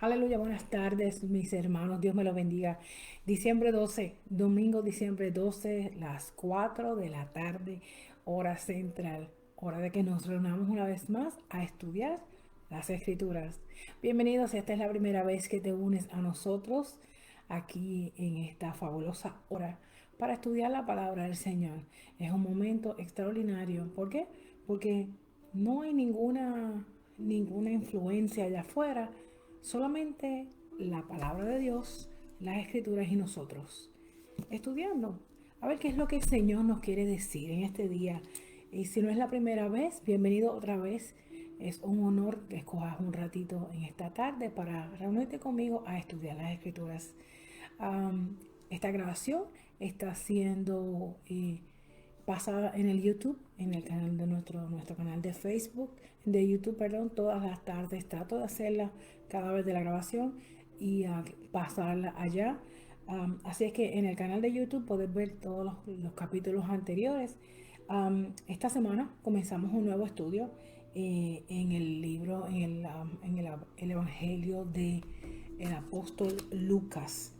Aleluya, buenas tardes, mis hermanos. Dios me los bendiga. Diciembre 12, domingo diciembre 12, las 4 de la tarde, hora central, hora de que nos reunamos una vez más a estudiar las escrituras. Bienvenidos, si esta es la primera vez que te unes a nosotros aquí en esta fabulosa hora para estudiar la palabra del Señor. Es un momento extraordinario. ¿Por qué? Porque no hay ninguna influencia allá afuera, solamente la palabra de Dios, las escrituras y nosotros estudiando. A ver qué es lo que el Señor nos quiere decir en este día. Y si no es la primera vez, bienvenido otra vez. Es un honor que escojas un ratito en esta tarde para reunirte conmigo a estudiar las escrituras. Um, Esta grabación está siendo pasada en el YouTube, en el canal de nuestro canal de Facebook, de YouTube, perdón, todas las tardes. Trato de hacerla cada vez de la grabación y pasarla allá. Así es que en el canal de YouTube puedes ver todos los capítulos anteriores. Esta semana comenzamos un nuevo estudio en el libro, el Evangelio de el apóstol Lucas.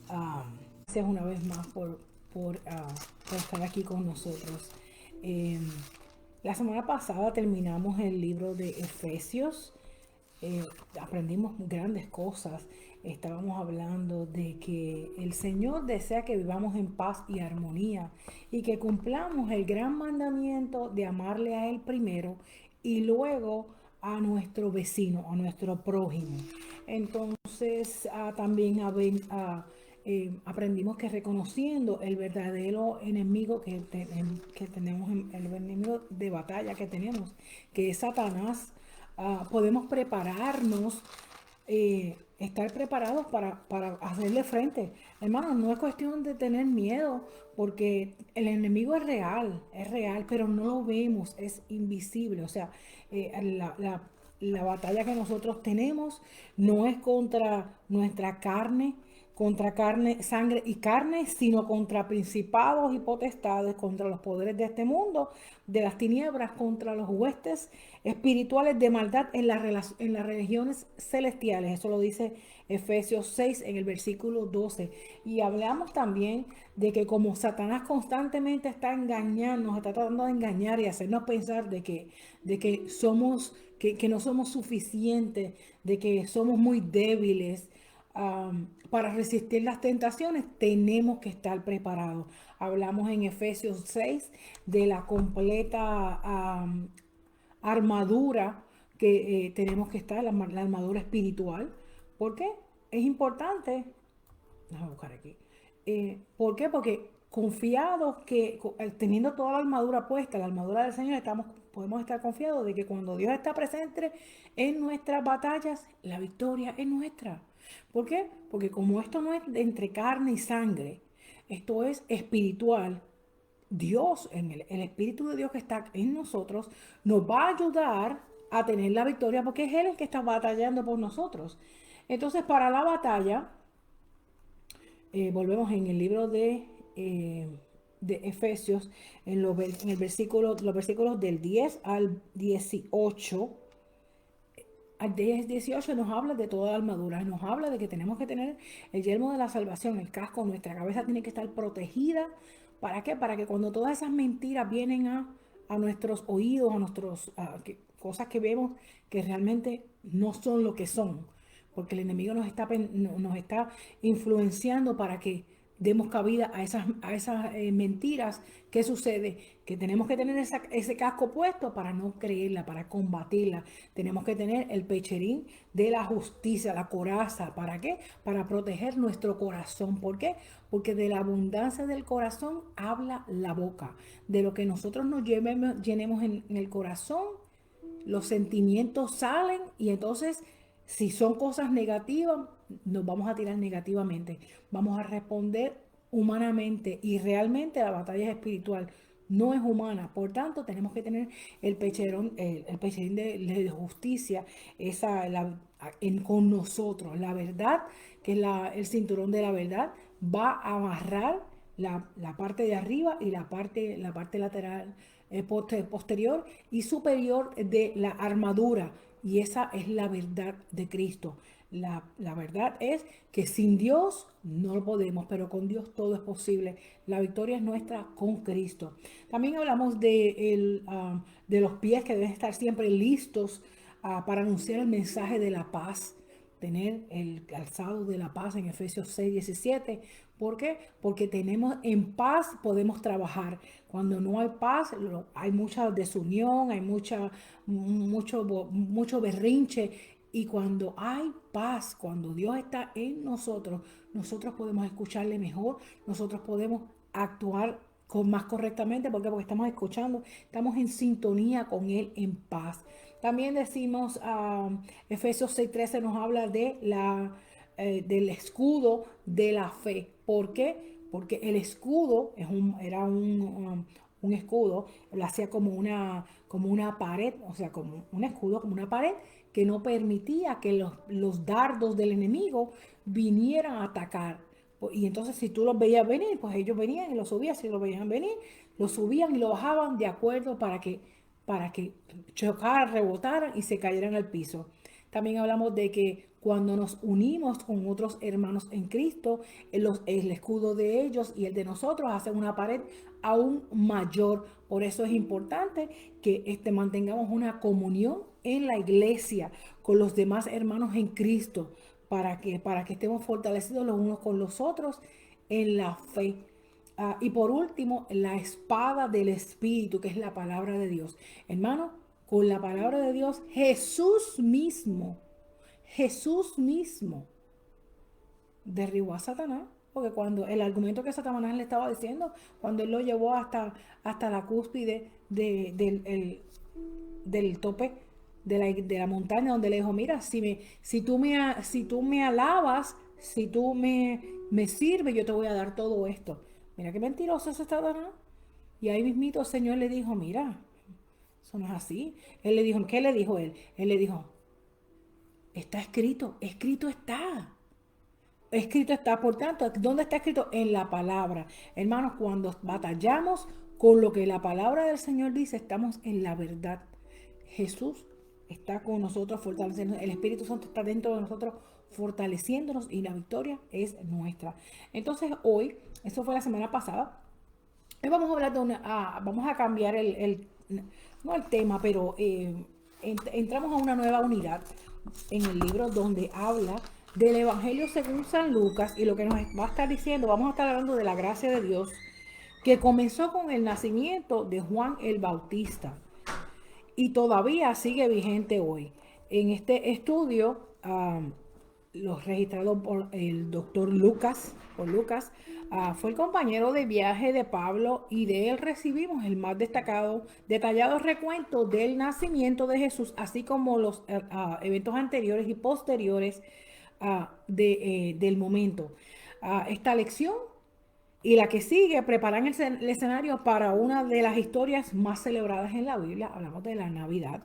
Gracias una vez más por estar aquí con nosotros. Eh, la semana pasada terminamos el libro de Efesios. eh, Aprendimos grandes cosas. Estábamos hablando de que el Señor desea que vivamos en paz y armonía y que cumplamos el gran mandamiento de amarle a Él primero y luego a nuestro vecino, a nuestro prójimo. Entonces también aprendimos que reconociendo el verdadero enemigo que tenemos, el enemigo de batalla que tenemos, que es Satanás, podemos prepararnos, estar preparados para hacerle frente. Hermano, no es cuestión de tener miedo, porque el enemigo es real, pero no lo vemos, es invisible. O sea, la batalla que nosotros tenemos no es contra carne, sangre y carne, sino contra principados y potestades, contra los poderes de este mundo, de las tinieblas, contra los huestes espirituales de maldad en las regiones celestiales. Eso lo dice Efesios 6 en el versículo 12. Y hablamos también de que como Satanás constantemente está engañando, nos está tratando de engañar y hacernos pensar que no somos suficientes, de que somos muy débiles, para resistir las tentaciones, tenemos que estar preparados. Hablamos en Efesios 6 de la completa armadura que tenemos que estar, la armadura espiritual. ¿Por qué? Es importante. Déjame buscar aquí. ¿Por qué? Porque confiados que teniendo toda la armadura puesta, la armadura del Señor, podemos estar confiados de que cuando Dios está presente en nuestras batallas, la victoria es nuestra. ¿Por qué? Porque como esto no es entre carne y sangre, esto es espiritual. Dios, el Espíritu de Dios que está en nosotros, nos va a ayudar a tener la victoria porque es Él el que está batallando por nosotros. Entonces, para la batalla, volvemos en el libro de Efesios, en el versículo, los versículos del 10 al 18. Al 10, 18 nos habla de toda la armadura, nos habla de que tenemos que tener el yelmo de la salvación, el casco, nuestra cabeza tiene que estar protegida. ¿Para qué? Para que cuando todas esas mentiras vienen a nuestros oídos, cosas que vemos que realmente no son lo que son, porque el enemigo nos está influenciando para que demos cabida a esas mentiras. ¿Qué sucede? Que tenemos que tener ese casco puesto para no creerla, para combatirla. Tenemos que tener el pecherín de la justicia, la coraza. ¿Para qué? Para proteger nuestro corazón. ¿Por qué? Porque de la abundancia del corazón habla la boca. De lo que nosotros nos llenemos en el corazón, los sentimientos salen y entonces si son cosas negativas, nos vamos a tirar negativamente. Vamos a responder humanamente y realmente la batalla es espiritual, no es humana. Por tanto, tenemos que tener el pecherín de justicia con nosotros. La verdad, que es el cinturón de la verdad, va a amarrar la parte de arriba y la parte lateral, posterior y superior de la armadura. Y esa es la verdad de Cristo. La verdad es que sin Dios no lo podemos, pero con Dios todo es posible. La victoria es nuestra con Cristo. También hablamos de los pies que deben estar siempre listos para anunciar el mensaje de la paz, tener el calzado de la paz en Efesios 6:17. ¿Por qué? Porque tenemos en paz, podemos trabajar. Cuando no hay paz, hay mucha desunión, hay mucho berrinche. Y cuando hay paz, cuando Dios está en nosotros, nosotros podemos escucharle mejor, nosotros podemos actuar más correctamente. ¿Por qué? Porque estamos escuchando, estamos en sintonía con Él en paz. También decimos, Efesios 6:13 nos habla del escudo de la fe. ¿Por qué? Porque el escudo era un escudo, lo hacía como una pared, o sea, como un escudo, como una pared que no permitía que los dardos del enemigo vinieran a atacar. Y entonces si tú los veías venir, pues ellos venían y los subían, si los veían venir, los subían y lo bajaban de acuerdo para que chocaran, rebotaran y se cayeran al piso. También hablamos de que cuando nos unimos con otros hermanos en Cristo, el escudo de ellos y el de nosotros hacen una pared aún mayor. Por eso es importante que mantengamos una comunión en la iglesia con los demás hermanos en Cristo para que estemos fortalecidos los unos con los otros en la fe. Y por último, la espada del Espíritu, que es la palabra de Dios. Hermano, con la palabra de Dios, Jesús mismo derribó a Satanás, porque cuando el argumento que Satanás le estaba diciendo, cuando él lo llevó hasta la cúspide del tope de la montaña, donde le dijo, mira, si tú me alabas, si tú me sirves, yo te voy a dar todo esto. Mira qué mentiroso es Satanás. Y ahí mismito el Señor le dijo, mira, eso no es así. Él le dijo, ¿qué le dijo él? Él le dijo, está escrito, escrito está. Escrito está, por tanto, ¿dónde está escrito? En la palabra. Hermanos, cuando batallamos con lo que la palabra del Señor dice, estamos en la verdad. Jesús está con nosotros fortaleciéndonos. El Espíritu Santo está dentro de nosotros fortaleciéndonos y la victoria es nuestra. Entonces hoy, eso fue la semana pasada, hoy vamos a hablar vamos a cambiar no el tema, pero entramos a una nueva unidad en el libro donde habla del Evangelio según San Lucas, y lo que nos va a estar diciendo, vamos a estar hablando de la gracia de Dios que comenzó con el nacimiento de Juan el Bautista y todavía sigue vigente hoy. En este estudio, los registrados por el doctor Lucas, fue el compañero de viaje de Pablo, y de él recibimos el más detallado recuento del nacimiento de Jesús, así como los eventos anteriores y posteriores del momento. Esta lección y la que sigue preparan el escenario para una de las historias más celebradas en la Biblia. Hablamos de la Navidad.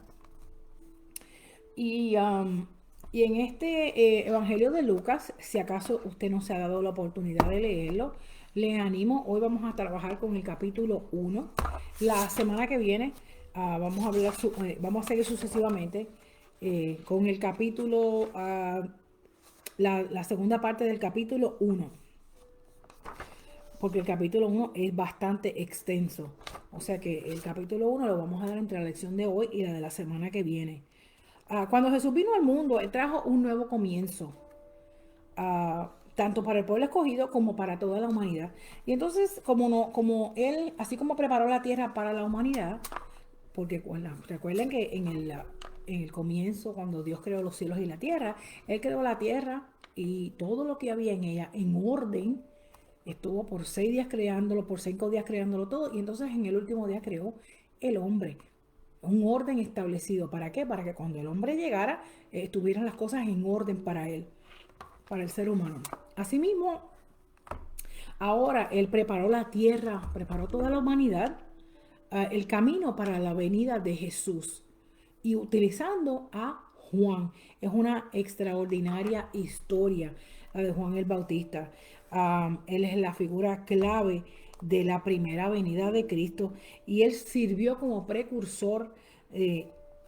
Y en este Evangelio de Lucas, si acaso usted no se ha dado la oportunidad de leerlo, les animo. Hoy vamos a trabajar con el capítulo 1. La semana que viene vamos a seguir sucesivamente con el capítulo, la segunda parte del capítulo 1, porque el capítulo 1 es bastante extenso. O sea que el capítulo 1 lo vamos a dar entre la lección de hoy y la de la semana que viene. Cuando Jesús vino al mundo, Él trajo un nuevo comienzo, tanto para el pueblo escogido como para toda la humanidad. Y entonces, como Él, así como preparó la tierra para la humanidad, porque recuerden que en el comienzo, cuando Dios creó los cielos y la tierra, Él creó la tierra y todo lo que había en ella en orden. Estuvo por 6 días creándolo, por 5 días creándolo todo, y entonces en el último día creó el hombre. Un orden establecido. ¿Para qué? Para que cuando el hombre llegara, estuvieran las cosas en orden para él, para el ser humano. Asimismo, ahora Él preparó la tierra, preparó toda la humanidad, el camino para la venida de Jesús, y utilizando a Juan. Es una extraordinaria historia la de Juan el Bautista. Él es la figura clave de la primera venida de Cristo, y él sirvió como precursor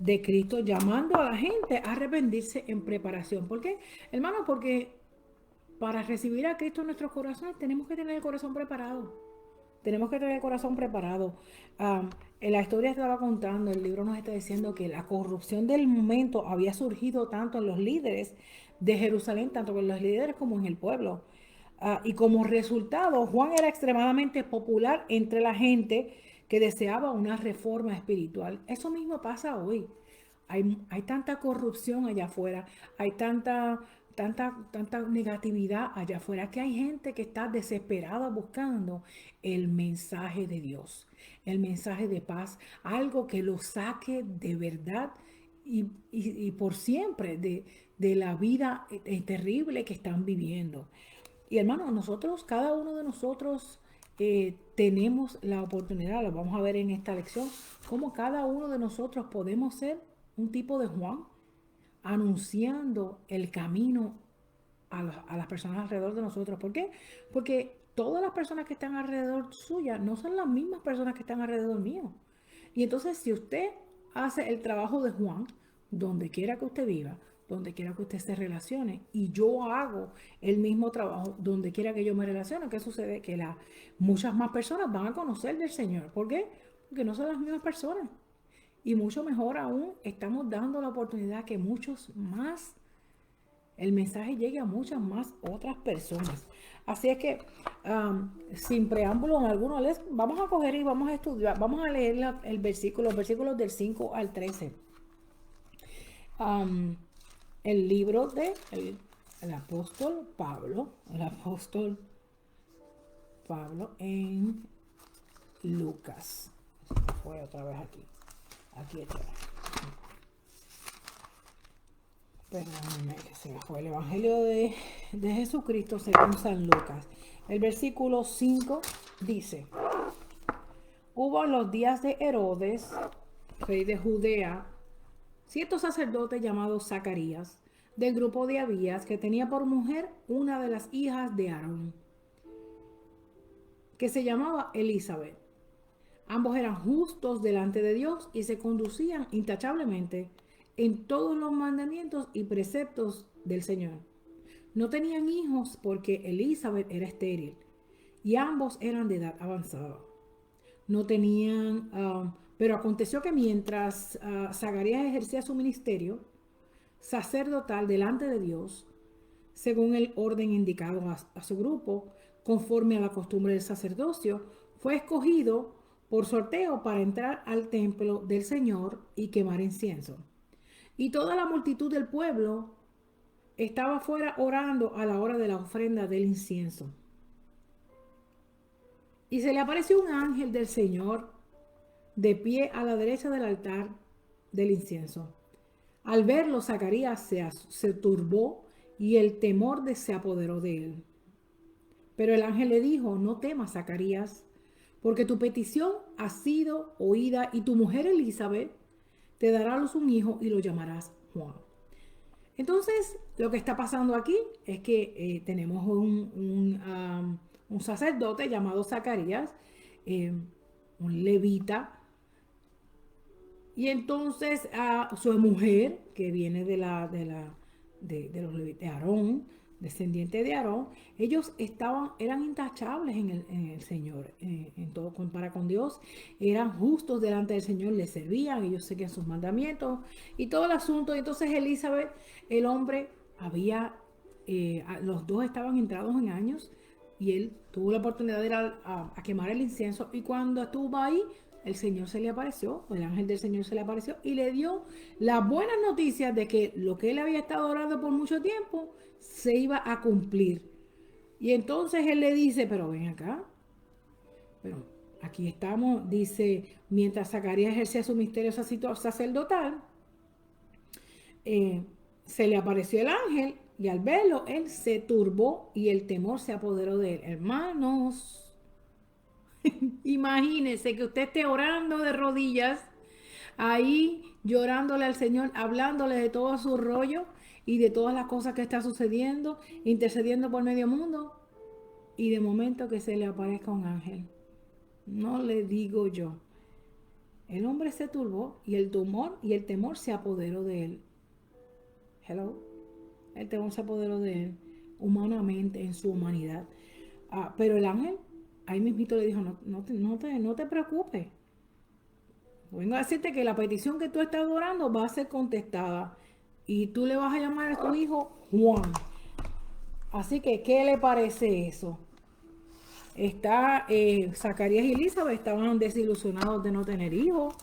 de Cristo, llamando a la gente a arrepentirse en preparación. ¿Por qué? Hermano, porque para recibir a Cristo en nuestros corazones tenemos que tener el corazón preparado. Tenemos que tener el corazón preparado. En la historia estaba contando, el libro nos está diciendo que la corrupción del momento había surgido tanto en los líderes de Jerusalén, tanto en los líderes como en el pueblo. Y como resultado, Juan era extremadamente popular entre la gente que deseaba una reforma espiritual. Eso mismo pasa hoy. Hay tanta corrupción allá afuera, hay tanta negatividad allá afuera, que hay gente que está desesperada buscando el mensaje de Dios, el mensaje de paz, algo que lo saque de verdad y por siempre de la vida terrible que están viviendo. Y hermano, nosotros, cada uno de nosotros tenemos la oportunidad, lo vamos a ver en esta lección, cómo cada uno de nosotros podemos ser un tipo de Juan, anunciando el camino a las personas alrededor de nosotros. ¿Por qué? Porque todas las personas que están alrededor suya no son las mismas personas que están alrededor mío. Y entonces, si usted hace el trabajo de Juan, donde quiera que usted viva, donde quiera que usted se relacione, y yo hago el mismo trabajo donde quiera que yo me relacione, ¿qué sucede? Que muchas más personas van a conocer del Señor. ¿Por qué? Porque no son las mismas personas. Y mucho mejor aún, estamos dando la oportunidad que muchos más, el mensaje llegue a muchas más otras personas. Así es que, sin preámbulo en alguno, vamos a coger y vamos a estudiar, vamos a leer los versículos del 5 al 13. Um, el libro de el apóstol Pablo en Lucas. Voy otra vez aquí está. Perdóname que se me fue el Evangelio de Jesucristo según San Lucas. El versículo 5 dice: hubo en los días de Herodes, rey de Judea, cierto sacerdote llamado Zacarías, del grupo de Abías, que tenía por mujer una de las hijas de Aarón, que se llamaba Elizabeth. Ambos eran justos delante de Dios y se conducían intachablemente en todos los mandamientos y preceptos del Señor. No tenían hijos porque Elizabeth era estéril y ambos eran de edad avanzada. No tenían, pero aconteció que mientras Zacarías ejercía su ministerio sacerdotal delante de Dios, según el orden indicado a su grupo, conforme a la costumbre del sacerdocio, fue escogido por sorteo para entrar al templo del Señor y quemar incienso. Y toda la multitud del pueblo estaba fuera orando a la hora de la ofrenda del incienso. Y se le apareció un ángel del Señor de pie a la derecha del altar del incienso. Al verlo, Zacarías se turbó y el temor se apoderó de él. Pero el ángel le dijo: no temas, Zacarías, porque tu petición ha sido oída y tu mujer Elizabeth te dará a luz un hijo y lo llamarás Juan. Entonces, lo que está pasando aquí es que tenemos un sacerdote llamado Zacarías, un levita, y entonces a su mujer, que viene de los levitas de Aarón, descendiente de Aarón, ellos eran intachables en el Señor, en todo para con Dios, eran justos delante del Señor, le servían, ellos seguían sus mandamientos y todo el asunto. Y entonces Elizabeth, el hombre, los dos estaban entrados en años y él tuvo la oportunidad de ir a quemar el incienso, y cuando estuvo ahí, el Señor se le apareció, el ángel del Señor se le apareció y le dio las buenas noticias de que lo que él había estado orando por mucho tiempo se iba a cumplir. Y entonces él le dice: pero ven acá, pero aquí estamos, dice, mientras Zacarías ejercía su misterio sacerdotal, se le apareció el ángel y al verlo él se turbó y el temor se apoderó de él. Hermanos, imagínense que usted esté orando de rodillas, ahí llorándole al Señor, hablándole de todo su rollo y de todas las cosas que está sucediendo, intercediendo por medio mundo, y de momento que se le aparezca un ángel. No le digo yo. El hombre se turbó y el tumor y el temor se apoderó de él. Hello. El temor se apoderó de él humanamente, en su humanidad. Pero el ángel ahí mismito le dijo, no te preocupes. Vengo a decirte que la petición que tú estás orando va a ser contestada. Y tú le vas a llamar a tu hijo Juan. Así que, ¿qué le parece eso? Zacarías y Elizabeth estaban desilusionados de no tener hijos.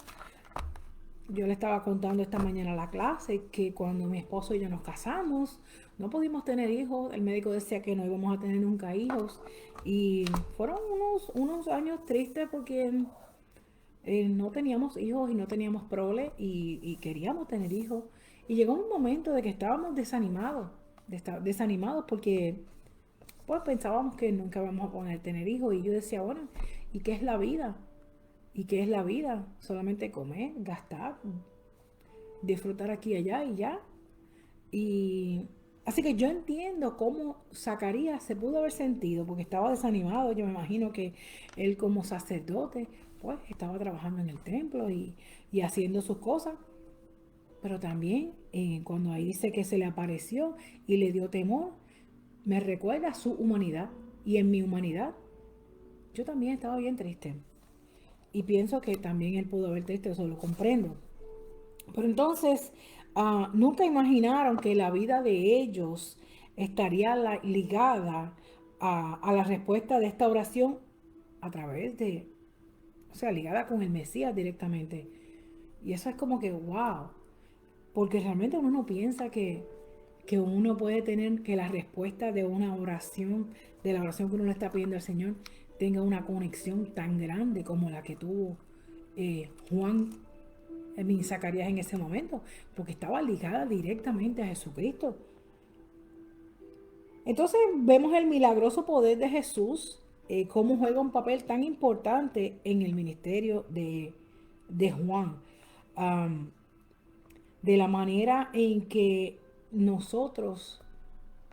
Yo le estaba contando esta mañana a la clase que cuando mi esposo y yo nos casamos, no pudimos tener hijos. El médico decía que no íbamos a tener nunca hijos. Y fueron unos años tristes porque no teníamos hijos y no teníamos prole y queríamos tener hijos. Y llegó un momento de que estábamos desanimados porque pues pensábamos que nunca vamos a poder tener hijos. Y yo decía, bueno, ¿y qué es la vida? ¿Y qué es la vida? Solamente comer, gastar, disfrutar aquí y allá y ya. Y así que yo entiendo cómo Zacarías se pudo haber sentido, porque estaba desanimado. Yo me imagino que él como sacerdote, pues estaba trabajando en el templo y haciendo sus cosas. Pero también cuando ahí dice que se le apareció y le dio temor, me recuerda su humanidad. Y en mi humanidad, yo también estaba bien triste. Y pienso que también él pudo haber triste, eso lo comprendo. Pero entonces, nunca imaginaron que la vida de ellos estaría ligada a la respuesta de esta oración a través de, o sea, ligada con el Mesías directamente. Y eso es como que, wow, porque realmente uno no piensa que uno puede tener, que la respuesta de una oración, de la oración que uno le está pidiendo al Señor, tenga una conexión tan grande como la que tuvo Juan en Zacarías en ese momento, porque estaba ligada directamente a Jesucristo. Entonces vemos el milagroso poder de Jesús, cómo juega un papel tan importante en el ministerio de Juan. Um, de la manera en que nosotros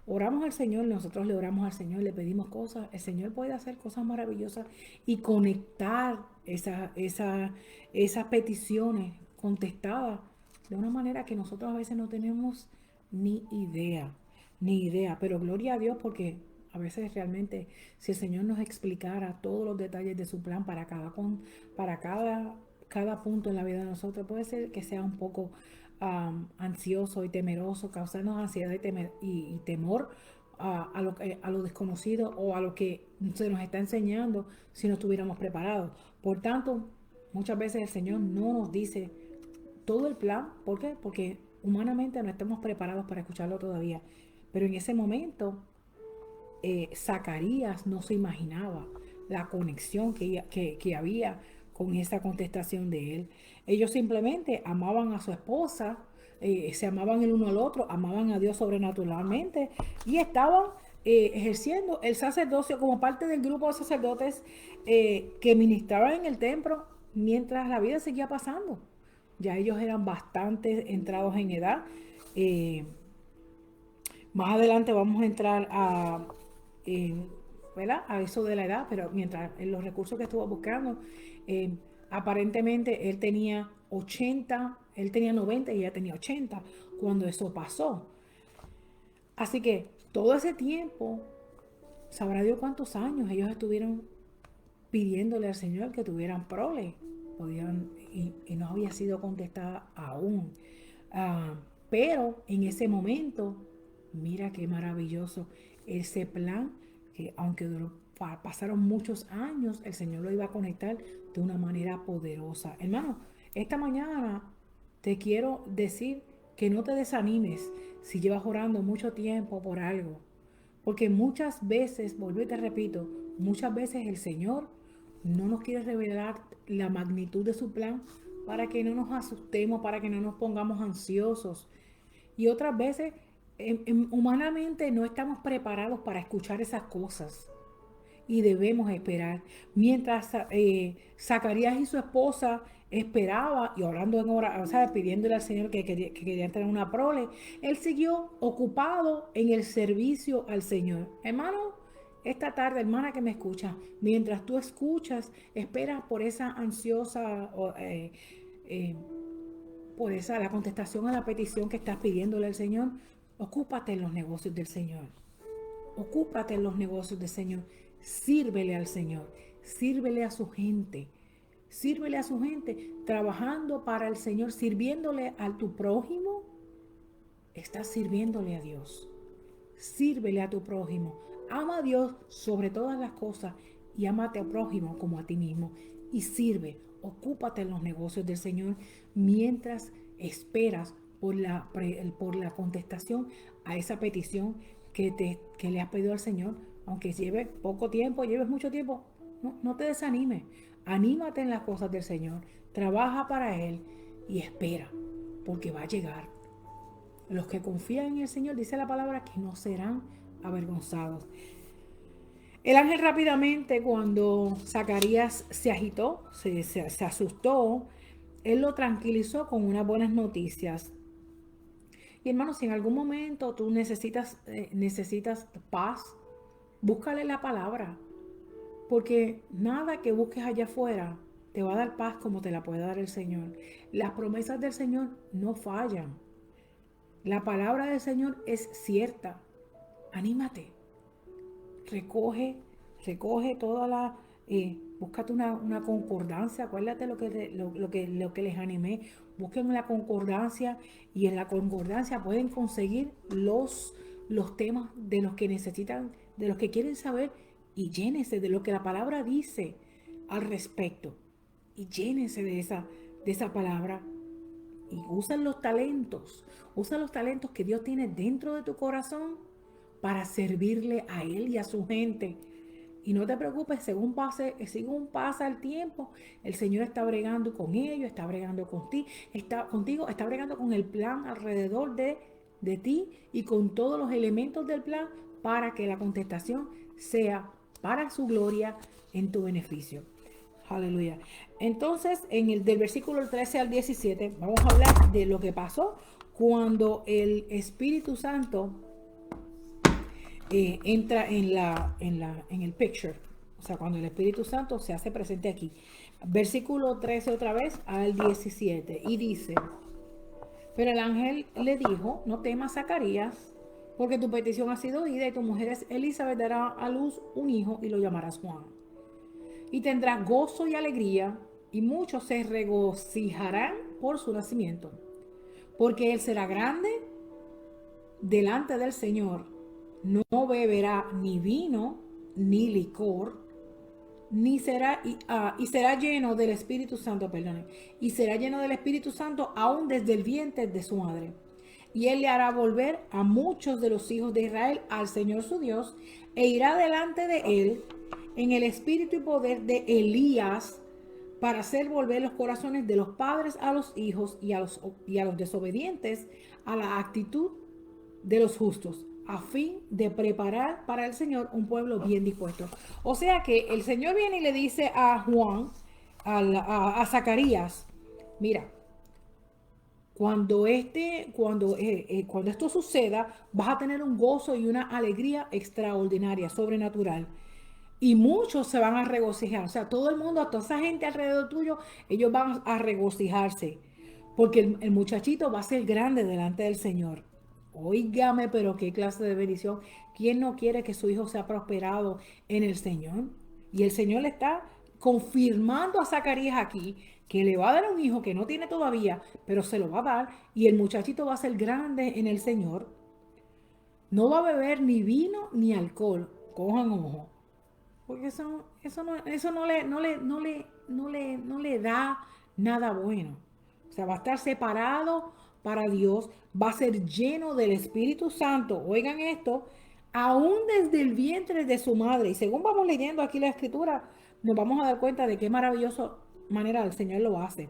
oramos al Señor, nosotros le oramos al Señor, le pedimos cosas, el Señor puede hacer cosas maravillosas y conectar esas peticiones contestadas de una manera que nosotros a veces no tenemos ni idea, ni idea, pero gloria a Dios porque a veces realmente si el Señor nos explicara todos los detalles de su plan para cada punto en la vida de nosotros, puede ser que sea un poco ansioso y temeroso, causarnos ansiedad y temor a lo desconocido o a lo que se nos está enseñando si no estuviéramos preparados. Por tanto, muchas veces el Señor no nos dice todo el plan. ¿Por qué? Porque humanamente no estamos preparados para escucharlo todavía. Pero en ese momento, Zacarías no se imaginaba la conexión que había con esa contestación de él. Ellos simplemente amaban a su esposa, se amaban el uno al otro, amaban a Dios sobrenaturalmente y estaban ejerciendo el sacerdocio como parte del grupo de sacerdotes que ministraban en el templo mientras la vida seguía pasando. Ya ellos eran bastante entrados en edad. Eh, Más adelante vamos a entrar ¿verdad? A eso de la edad, pero mientras en los recursos que estuvo buscando, eh, aparentemente él tenía 90 y ella tenía 80 cuando eso pasó. Así que todo ese tiempo, sabrá Dios cuántos años ellos estuvieron pidiéndole al Señor que tuvieran prole, y no había sido contestada aún. Ah, pero en ese momento, mira qué maravilloso ese plan, que aunque pasaron muchos años, el Señor lo iba a conectar de una manera poderosa. Hermano, esta mañana te quiero decir que no te desanimes si llevas orando mucho tiempo por algo. Porque muchas veces, vuelvo y te repito, muchas veces el Señor no nos quiere revelar la magnitud de su plan para que no nos asustemos, para que no nos pongamos ansiosos. Y otras veces, humanamente no estamos preparados para escuchar esas cosas y debemos esperar. Mientras Zacarías y su esposa esperaba y orando en hora, o sea, pidiéndole al Señor que quería tener una prole, él siguió ocupado en el servicio al Señor. Hermano, esta tarde, hermana que me escucha, mientras tú escuchas, esperas por esa ansiosa, por esa, la contestación a la petición que estás pidiéndole al Señor, ocúpate en los negocios del Señor. Ocúpate en los negocios del Señor. Sírvele al Señor. Sírvele a su gente. Sírvele a su gente trabajando para el Señor, sirviéndole a tu prójimo. Estás sirviéndole a Dios. Sírvele a tu prójimo. Ama a Dios sobre todas las cosas y ámate al prójimo como a ti mismo. Y sirve, ocúpate en los negocios del Señor mientras esperas por la contestación a esa petición que le has pedido al Señor. Aunque lleves poco tiempo, lleves mucho tiempo, no te desanimes. Anímate en las cosas del Señor. Trabaja para Él y espera, porque va a llegar. Los que confían en el Señor, dice la palabra, que no serán avergonzados. El ángel rápidamente, cuando Zacarías se agitó, se asustó, él lo tranquilizó con unas buenas noticias. Y hermanos, si en algún momento tú necesitas paz, búscale la palabra. Porque nada que busques allá afuera te va a dar paz como te la puede dar el Señor. Las promesas del Señor no fallan. La palabra del Señor es cierta. Anímate. Recoge toda la... búscate una concordancia. Acuérdate lo que les animé. Busquen la concordancia y en la concordancia pueden conseguir los temas de los que necesitan, de los que quieren saber, y llénense de lo que la palabra dice al respecto. Y llénense de esa palabra. Y usa los talentos que Dios tiene dentro de tu corazón para servirle a Él y a su gente. Y no te preocupes, según pasa el tiempo, el Señor está bregando con ellos, está bregando contigo, está bregando con el plan alrededor de ti y con todos los elementos del plan para que la contestación sea para su gloria en tu beneficio. Aleluya. Entonces, del versículo 13 al 17, vamos a hablar de lo que pasó cuando el Espíritu Santo entra en el picture. O sea, cuando el Espíritu Santo se hace presente aquí. Versículo 13 otra vez al 17. Y dice: pero el ángel le dijo: no temas, Zacarías, porque tu petición ha sido oída y tu mujer Elizabeth dará a luz un hijo y lo llamarás Juan. Y tendrás gozo y alegría, y muchos se regocijarán por su nacimiento, porque él será grande delante del Señor. No beberá ni vino ni licor, ni será y será lleno del Espíritu Santo, y será lleno del Espíritu Santo aún desde el vientre de su madre. Y él le hará volver a muchos de los hijos de Israel al Señor su Dios, e irá delante de él en el espíritu y poder de Elías, para hacer volver los corazones de los padres a los hijos y a los desobedientes a la actitud de los justos, a fin de preparar para el Señor un pueblo bien dispuesto. O sea que el Señor viene y le dice a Juan, a Zacarías: mira, cuando esto suceda, vas a tener un gozo y una alegría extraordinaria, sobrenatural. Y muchos se van a regocijar. O sea, todo el mundo, toda esa gente alrededor tuyo, ellos van a regocijarse. Porque el muchachito va a ser grande delante del Señor. Óigame, pero qué clase de bendición. ¿Quién no quiere que su hijo sea prosperado en el Señor? Y el Señor le está confirmando a Zacarías aquí que le va a dar un hijo que no tiene todavía, pero se lo va a dar. Y el muchachito va a ser grande en el Señor. No va a beber ni vino ni alcohol. Cojan ojo. Porque eso no le da nada bueno. O sea, va a estar separado para Dios, va a ser lleno del Espíritu Santo. Oigan esto, aún desde el vientre de su madre. Y según vamos leyendo aquí la Escritura, nos vamos a dar cuenta de qué maravillosa manera el Señor lo hace.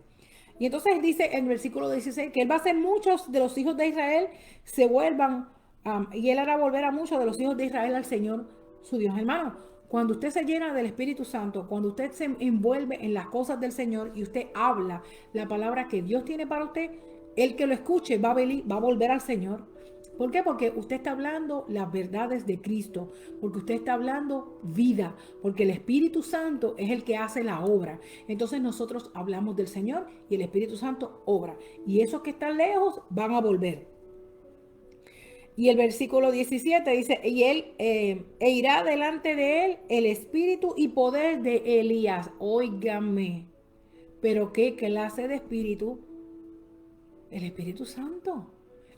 Y entonces dice en el versículo 16 que Él va a hacer muchos de los hijos de Israel se vuelvan, y Él hará volver a muchos de los hijos de Israel al Señor su Dios. Hermano, cuando usted se llena del Espíritu Santo, cuando usted se envuelve en las cosas del Señor y usted habla la palabra que Dios tiene para usted, el que lo escuche va a volver al Señor. ¿Por qué? Porque usted está hablando las verdades de Cristo, porque usted está hablando vida, porque el Espíritu Santo es el que hace la obra. Entonces nosotros hablamos del Señor y el Espíritu Santo obra. Y esos que están lejos van a volver. Y el versículo 17 dice, y él irá delante de él el espíritu y poder de Elías. Óigame, pero ¿qué clase de espíritu? El Espíritu Santo.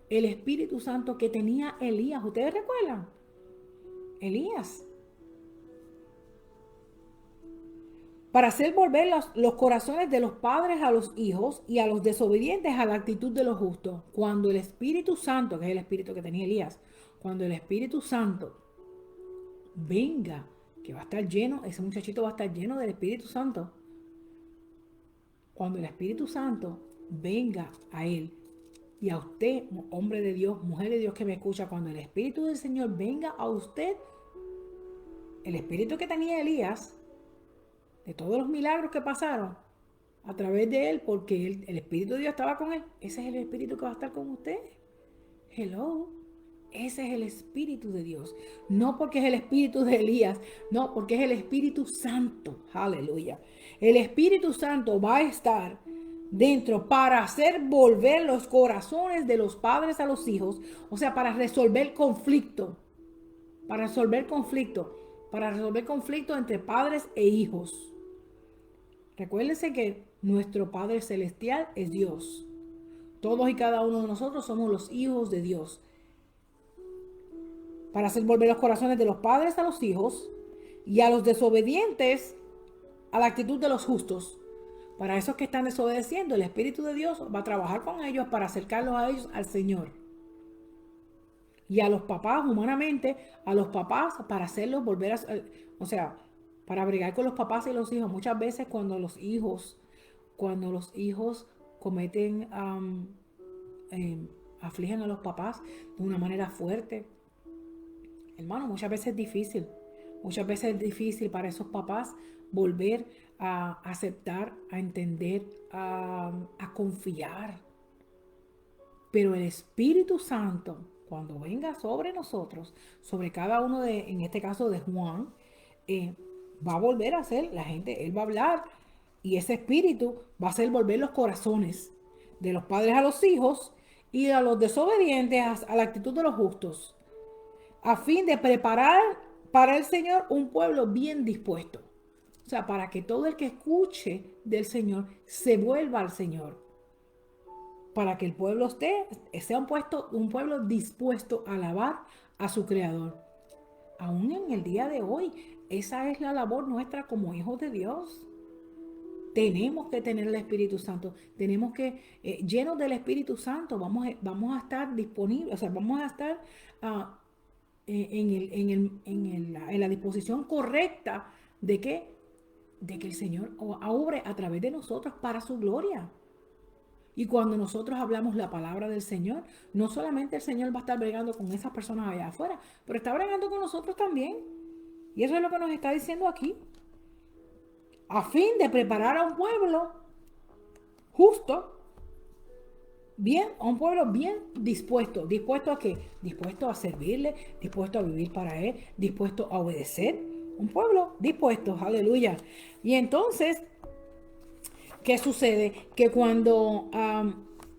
El Espíritu Santo que tenía Elías. ¿Ustedes recuerdan? Elías. Para hacer volver los corazones de los padres a los hijos y a los desobedientes a la actitud de los justos. Cuando el Espíritu Santo, que es el Espíritu que tenía Elías, cuando el Espíritu Santo venga, que va a estar lleno, ese muchachito va a estar lleno del Espíritu Santo. Cuando el Espíritu Santo venga a él y a usted, hombre de Dios, mujer de Dios que me escucha, cuando el Espíritu del Señor venga a usted, el Espíritu que tenía Elías, de todos los milagros que pasaron a través de él, porque el Espíritu de Dios estaba con él, ese es el Espíritu que va a estar con usted. Hello. Ese es el Espíritu de Dios. No porque es el Espíritu de Elías, no, porque es el Espíritu Santo. Aleluya. El Espíritu Santo va a estar dentro para hacer volver los corazones de los padres a los hijos, o sea, para resolver conflicto, para resolver conflicto, para resolver conflicto entre padres e hijos. Recuérdense que nuestro Padre Celestial es Dios. Todos y cada uno de nosotros somos los hijos de Dios. Para hacer volver los corazones de los padres a los hijos y a los desobedientes a la actitud de los justos. Para esos que están desobedeciendo, el Espíritu de Dios va a trabajar con ellos para acercarlos a ellos al Señor. Y a los papás, humanamente, a los papás para hacerlos volver a... O sea, para bregar con los papás y los hijos. Muchas veces cuando los hijos cometen, afligen a los papás de una manera fuerte. Hermano, muchas veces es difícil. Muchas veces es difícil para esos papás volver a aceptar, a entender, a confiar. Pero el Espíritu Santo, cuando venga sobre nosotros, sobre cada uno de, en este caso de Juan, va a volver a ser la gente, él va a hablar y ese Espíritu va a hacer volver los corazones de los padres a los hijos y a los desobedientes a la actitud de los justos, a fin de preparar para el Señor un pueblo bien dispuesto. O sea, para que todo el que escuche del Señor se vuelva al Señor. Para que el pueblo sea un pueblo dispuesto a alabar a su Creador. Aún en el día de hoy, esa es la labor nuestra como hijos de Dios. Tenemos que tener el Espíritu Santo. Tenemos que, llenos del Espíritu Santo, vamos a estar disponibles, o sea, vamos a estar en la disposición correcta de que el Señor obre a través de nosotros para su gloria. Y cuando nosotros hablamos la palabra del Señor, no solamente el Señor va a estar bregando con esas personas allá afuera, pero está bregando con nosotros también. Y eso es lo que nos está diciendo aquí. A fin de preparar a un pueblo justo, bien, a un pueblo bien dispuesto. ¿Dispuesto a qué? Dispuesto a servirle, dispuesto a vivir para Él, dispuesto a obedecer. Un pueblo dispuesto, aleluya. Y entonces, ¿qué sucede? Que cuando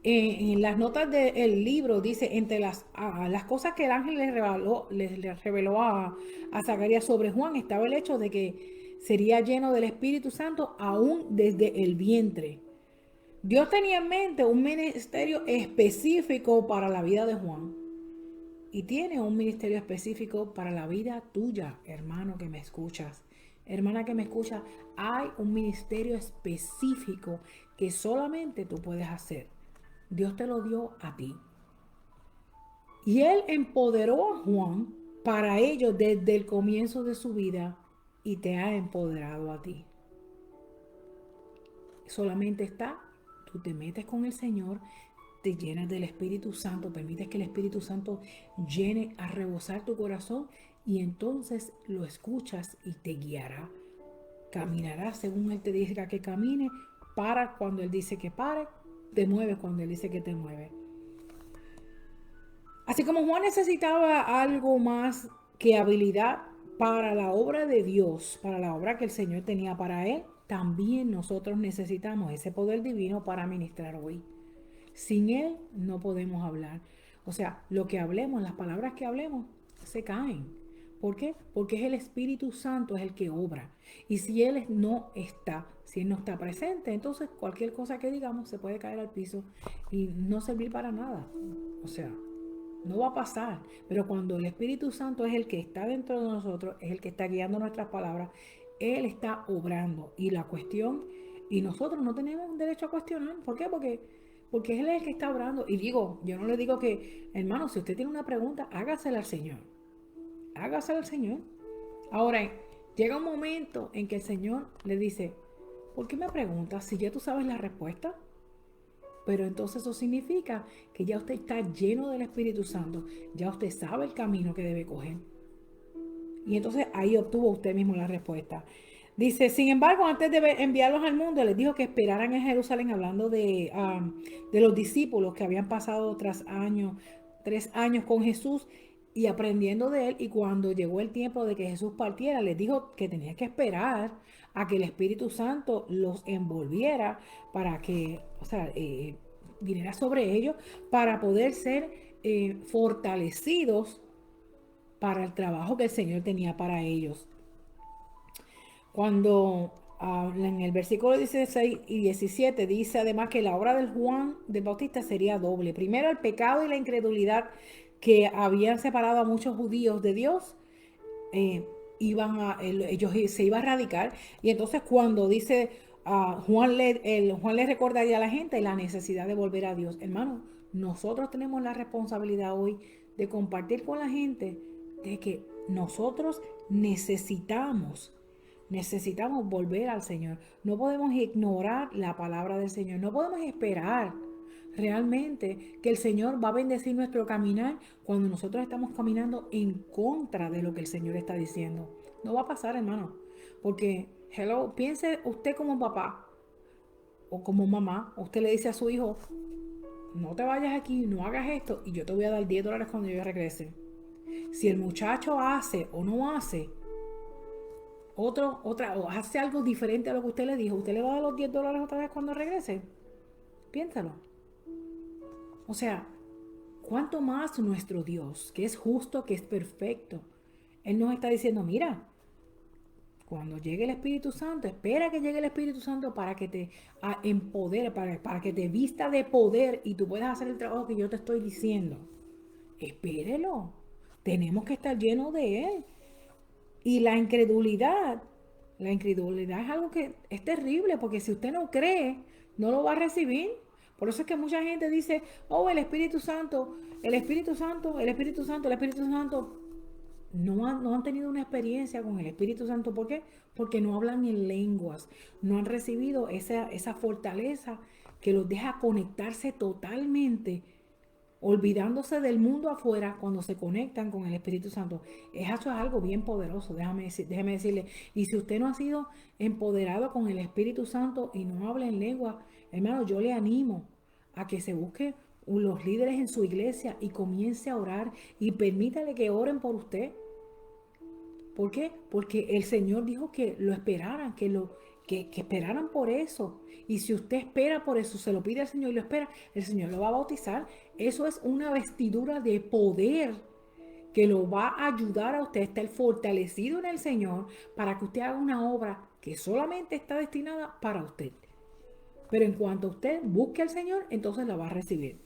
en las notas del libro dice, entre las cosas que el ángel les reveló a Zacarías sobre Juan, estaba el hecho de que sería lleno del Espíritu Santo aún desde el vientre. Dios tenía en mente un ministerio específico para la vida de Juan. Y tiene un ministerio específico para la vida tuya, hermano que me escuchas. Hermana que me escucha, hay un ministerio específico que solamente tú puedes hacer. Dios te lo dio a ti. Y Él empoderó a Juan para ello desde el comienzo de su vida y te ha empoderado a ti. Solamente tú te metes con el Señor, te llenas del Espíritu Santo, permites que el Espíritu Santo llene a rebosar tu corazón y entonces lo escuchas y te guiará. Caminarás según Él te diga que camine, para cuando Él dice que pare, te mueves cuando Él dice que te mueve. Así como Juan necesitaba algo más que habilidad para la obra de Dios, para la obra que el Señor tenía para él, también nosotros necesitamos ese poder divino para ministrar hoy. Sin Él no podemos hablar. O sea, lo que hablemos, las palabras que hablemos, se caen. ¿Por qué? Porque es el Espíritu Santo es el que obra. Y si Él no está, si Él no está presente, entonces cualquier cosa que digamos se puede caer al piso y no servir para nada. O sea, no va a pasar. Pero cuando el Espíritu Santo es el que está dentro de nosotros, es el que está guiando nuestras palabras, Él está obrando. Y la cuestión, y nosotros no tenemos derecho a cuestionar. ¿Por qué? Porque Él es el que está obrando. Y digo, yo no le digo que, hermano, si usted tiene una pregunta, hágasela al Señor. Hágasela al Señor. Ahora, llega un momento en que el Señor le dice, ¿por qué me preguntas si ya tú sabes la respuesta? Pero entonces eso significa que ya usted está lleno del Espíritu Santo, ya usted sabe el camino que debe coger. Y entonces ahí obtuvo usted mismo la respuesta. Dice, sin embargo, antes de enviarlos al mundo, les dijo que esperaran en Jerusalén, hablando de los discípulos que habían pasado tras años, 3 años con Jesús y aprendiendo de él. Y cuando llegó el tiempo de que Jesús partiera, les dijo que tenía que esperar a que el Espíritu Santo los envolviera para que, o sea, viniera sobre ellos para poder ser fortalecidos para el trabajo que el Señor tenía para ellos. Cuando en el versículo 16 y 17 dice además que la obra del Juan del Bautista sería doble. Primero, el pecado y la incredulidad que habían separado a muchos judíos de Dios, eh, ellos se iba a erradicar. Y entonces cuando dice Juan le recordaría a la gente la necesidad de volver a Dios. Hermano, nosotros tenemos la responsabilidad hoy de compartir con la gente de que nosotros necesitamos volver al Señor. No podemos ignorar la palabra del Señor. No podemos esperar realmente que el Señor va a bendecir nuestro caminar cuando nosotros estamos caminando en contra de lo que el Señor está diciendo. No va a pasar, hermano. Porque, hello, piense usted como papá o como mamá, usted le dice a su hijo, no te vayas aquí, no hagas esto y yo te voy a dar $10 cuando yo regrese. Si el muchacho hace o no hace, o hace algo diferente a lo que usted le dijo, ¿usted le va a dar los $10 otra vez cuando regrese? Piénsalo. O sea, ¿cuánto más nuestro Dios, que es justo, que es perfecto? Él nos está diciendo, mira, cuando llegue el Espíritu Santo, espera que llegue el Espíritu Santo para que te empodere, para que te vista de poder y tú puedas hacer el trabajo que yo te estoy diciendo. Espérelo. Tenemos que estar llenos de Él. Y la incredulidad es algo que es terrible, porque si usted no cree, no lo va a recibir. Por eso es que mucha gente dice, oh, el Espíritu Santo, el Espíritu Santo, el Espíritu Santo, el Espíritu Santo. No han tenido una experiencia con el Espíritu Santo. ¿Por qué? Porque no hablan en lenguas, no han recibido esa fortaleza que los deja conectarse totalmente, olvidándose del mundo afuera cuando se conectan con el Espíritu Santo. Eso es algo bien poderoso, déjeme decirle. Y si usted no ha sido empoderado con el Espíritu Santo y no habla en lengua, hermano, yo le animo a que se busque los líderes en su iglesia y comience a orar y permítale que oren por usted. ¿Por qué? Porque el Señor dijo que lo esperaran, que esperaran por eso. Y si usted espera por eso, se lo pide al Señor y lo espera, el Señor lo va a bautizar. Eso es una vestidura de poder que lo va a ayudar a usted a estar fortalecido en el Señor para que usted haga una obra que solamente está destinada para usted. Pero en cuanto usted busque al Señor, entonces la va a recibir.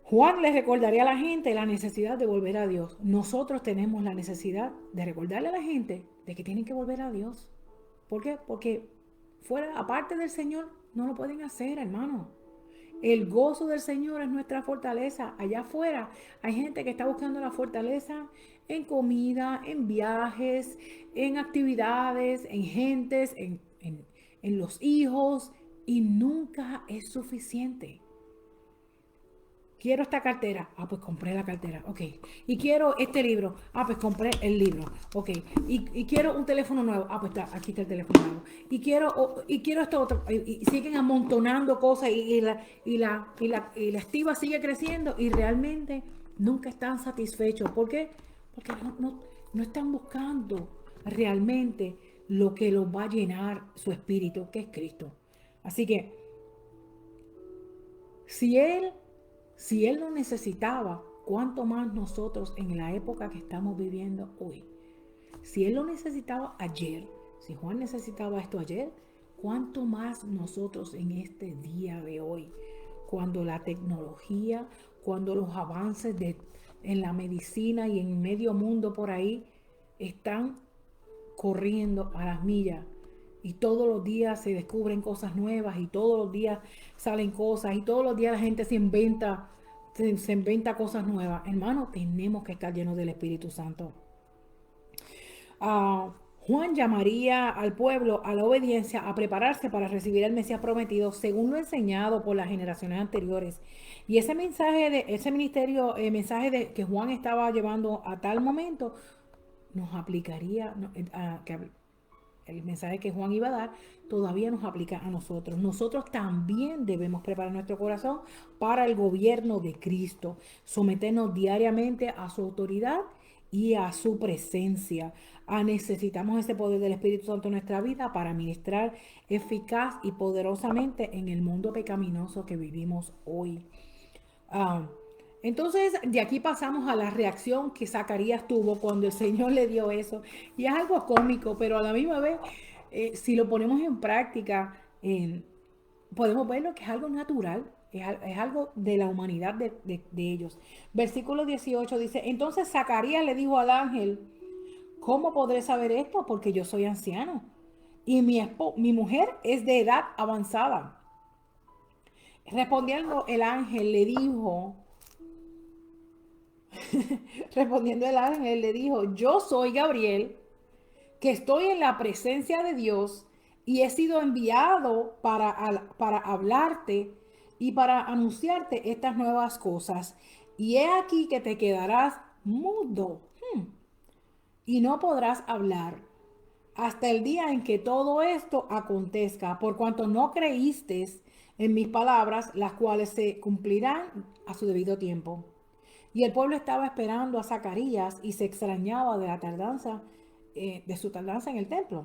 Juan les recordaría a la gente la necesidad de volver a Dios. Nosotros tenemos la necesidad de recordarle a la gente de que tienen que volver a Dios. ¿Por qué? Porque fuera, aparte del Señor, no lo pueden hacer, hermano. El gozo del Señor es nuestra fortaleza. Allá afuera hay gente que está buscando la fortaleza en comida, en viajes, en actividades, en gentes, en los hijos, y nunca es suficiente. quiero esta cartera. Ah, pues compré la cartera. Ok. Y quiero este libro. Ah, pues compré el libro. Ok. Y quiero un teléfono nuevo. Ah, pues aquí está el teléfono nuevo. Y quiero esto otro. Y siguen amontonando cosas y la estiva sigue creciendo y realmente nunca están satisfechos. ¿Por qué? Porque no están buscando realmente lo que los va a llenar su espíritu, que es Cristo. Así que si él lo necesitaba, ¿cuánto más nosotros en la época que estamos viviendo hoy? Si él lo necesitaba ayer, si Juan necesitaba esto ayer, ¿cuánto más nosotros en este día de hoy? Cuando la tecnología, cuando los avances en la medicina y en medio mundo por ahí están corriendo a las millas y todos los días se descubren cosas nuevas y todos los días salen cosas y todos los días la gente se inventa cosas nuevas. Hermano, tenemos que estar llenos del Espíritu Santo. Juan llamaría al pueblo a la obediencia, a prepararse para recibir el Mesías prometido, según lo enseñado por las generaciones anteriores. Y ese mensaje ese ministerio, mensaje que Juan estaba llevando a tal momento, nos aplicaría, el mensaje que Juan iba a dar todavía nos aplica a nosotros. Nosotros también debemos preparar nuestro corazón para el gobierno de Cristo, someternos diariamente a su autoridad y a su presencia. Necesitamos ese poder del Espíritu Santo en nuestra vida para ministrar eficaz y poderosamente en el mundo pecaminoso que vivimos hoy. Ah, entonces, de aquí pasamos a la reacción que Zacarías tuvo cuando el Señor le dio eso. Y es algo cómico, pero a la misma vez, si lo ponemos en práctica, podemos ver lo que es algo natural, es algo de la humanidad de ellos. Versículo 18 dice, entonces Zacarías le dijo al ángel, ¿cómo podré saber esto? Porque yo soy anciano y mi mujer es de edad avanzada. Respondiendo el ángel le dijo, Respondiendo el ángel le dijo, yo soy Gabriel, que estoy en la presencia de Dios y he sido enviado para hablarte y para anunciarte estas nuevas cosas. Y he aquí que te quedarás mudo y no podrás hablar hasta el día en que todo esto acontezca, por cuanto no creíste en mis palabras, las cuales se cumplirán a su debido tiempo. Y el pueblo estaba esperando a Zacarías y se extrañaba de la tardanza, de su tardanza en el templo.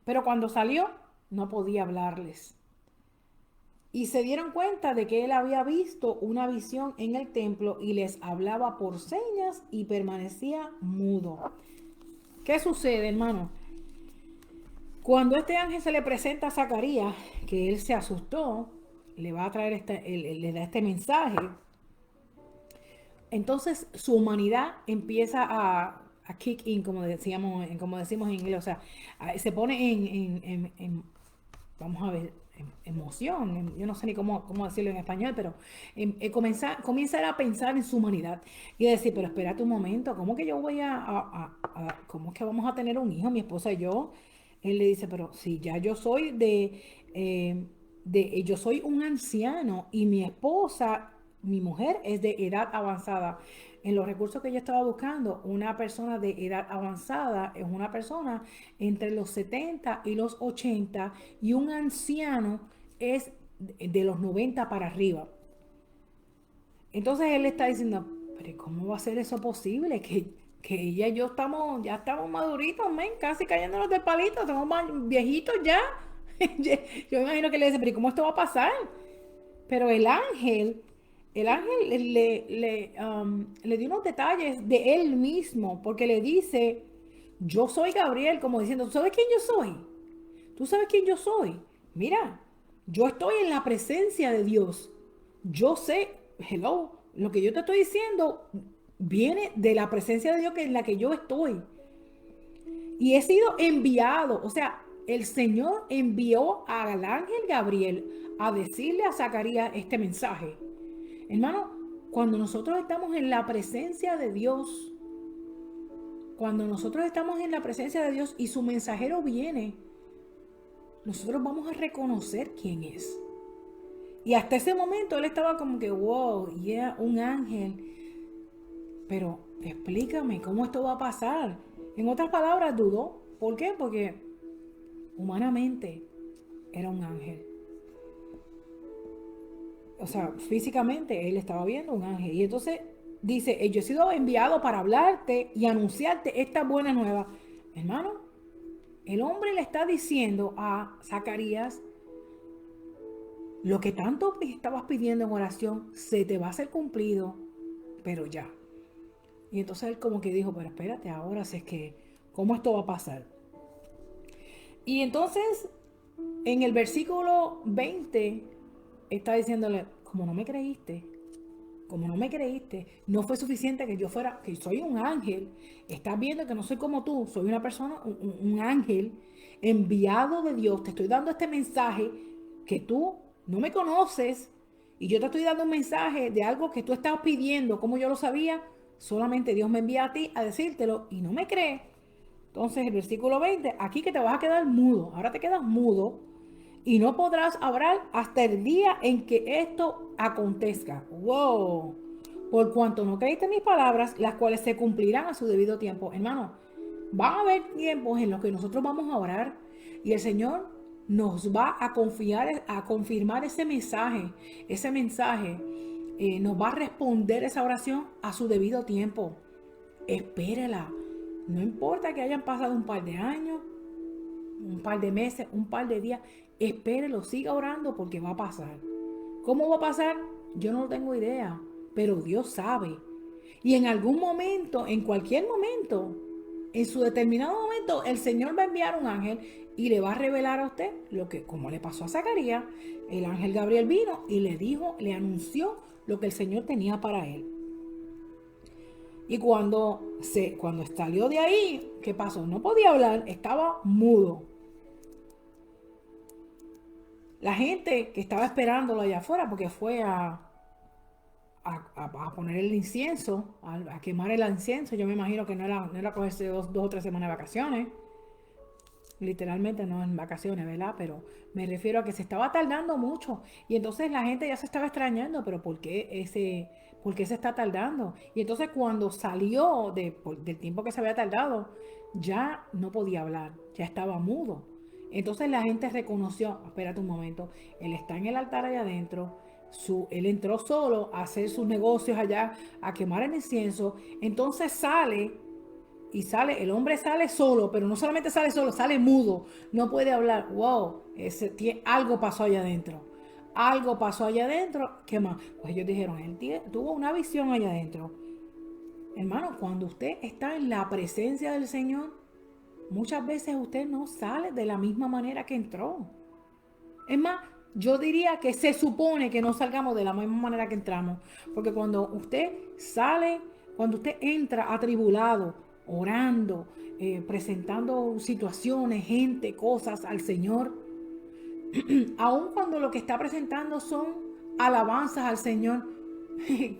Pero cuando salió, no podía hablarles. Y se dieron cuenta de que él había visto una visión en el templo y les hablaba por señas y permanecía mudo. ¿Qué sucede, hermano? Cuando este ángel se le presenta a Zacarías, que él se asustó, le va a traer le da este mensaje. Entonces su humanidad empieza a kick in, como decimos en inglés, o sea, se pone vamos a ver, en emoción, yo no sé ni cómo decirlo en español, pero comienza a pensar en su humanidad y decir, pero espérate un momento, ¿cómo que yo voy cómo es que vamos a tener un hijo, mi esposa y yo? Él le dice, pero si ya yo soy yo soy un anciano y mi mujer es de edad avanzada. En los recursos que yo estaba buscando, una persona de edad avanzada es una persona entre los 70 y los 80 y un anciano es de los 90 para arriba. Entonces él está diciendo, pero ¿cómo va a ser eso posible? Que ella y yo ya estamos maduritos, men, casi cayéndonos del palito, estamos más viejitos ya. Yo me imagino que le dice, pero ¿cómo esto va a pasar? Pero el ángel le dio unos detalles de él mismo, porque le dice, yo soy Gabriel, como diciendo, ¿tú sabes quién yo soy? ¿Tú sabes quién yo soy? Mira, yo estoy en la presencia de Dios. Yo sé, hello, lo que yo te estoy diciendo viene de la presencia de Dios en la que yo estoy. Y he sido enviado, o sea, el Señor envió al ángel Gabriel a decirle a Zacarías este mensaje. Hermano, cuando nosotros estamos en la presencia de Dios, cuando nosotros estamos en la presencia de Dios y su mensajero viene, nosotros vamos a reconocer quién es. Y hasta ese momento él estaba como que, wow, yeah, un ángel. Pero explícame cómo esto va a pasar. En otras palabras, dudó. ¿Por qué? Porque humanamente era un ángel. O sea, físicamente él estaba viendo un ángel. Y entonces dice, yo he sido enviado para hablarte y anunciarte esta buena nueva. Hermano, el hombre le está diciendo a Zacarías, lo que tanto estabas pidiendo en oración se te va a ser cumplido, pero ya. Y entonces él como que dijo, pero espérate, ahora si es que, ¿cómo esto va a pasar? Y entonces en el versículo 20 está diciéndole, como no me creíste, no fue suficiente que yo fuera, que soy un ángel, estás viendo que no soy como tú, soy una persona, un ángel enviado de Dios, te estoy dando este mensaje que tú no me conoces y yo te estoy dando un mensaje de algo que tú estabas pidiendo, como yo lo sabía, solamente Dios me envía a ti a decírtelo y no me crees. Entonces el versículo 20, aquí que te vas a quedar mudo, ahora te quedas mudo y no podrás hablar hasta el día en que esto acontezca. Wow. Por cuanto no creíste mis palabras, las cuales se cumplirán a su debido tiempo. Hermano, van a haber tiempos en los que nosotros vamos a orar y el Señor nos va a confiar, a confirmar ese mensaje. Ese mensaje nos va a responder esa oración a su debido tiempo. Espérela. No importa que hayan pasado un par de años, un par de meses, un par de días, espérelo, siga orando porque va a pasar. ¿Cómo va a pasar? Yo no tengo idea, pero Dios sabe. Y en algún momento, en cualquier momento, en su determinado momento, el Señor va a enviar un ángel y le va a revelar a usted lo que, como le pasó a Zacarías, el ángel Gabriel vino y le dijo, le anunció lo que el Señor tenía para él. Y cuando salió de ahí, ¿qué pasó? No podía hablar, estaba mudo. La gente que estaba esperándolo allá afuera, porque fue a poner el incienso, a quemar el incienso, yo me imagino que no era cogerse dos o tres semanas de vacaciones, literalmente no en vacaciones, ¿verdad? Pero me refiero a que se estaba tardando mucho y entonces la gente ya se estaba extrañando, pero por qué se está tardando? Y entonces cuando salió del tiempo que se había tardado, ya no podía hablar, ya estaba mudo. Entonces la gente reconoció, espérate un momento, él está en el altar allá adentro, él entró solo a hacer sus negocios allá, a quemar el incienso, entonces el hombre sale solo, pero no solamente sale solo, sale mudo, no puede hablar. Wow, algo pasó allá adentro. Algo pasó allá adentro. ¿Qué más? Pues ellos dijeron, él tuvo una visión allá adentro. Hermano, cuando usted está en la presencia del Señor, muchas veces usted no sale de la misma manera que entró. Es más, yo diría que se supone que no salgamos de la misma manera que entramos. Porque cuando usted sale, cuando usted entra atribulado, orando, presentando situaciones, gente, cosas al Señor, aun cuando lo que está presentando son alabanzas al Señor,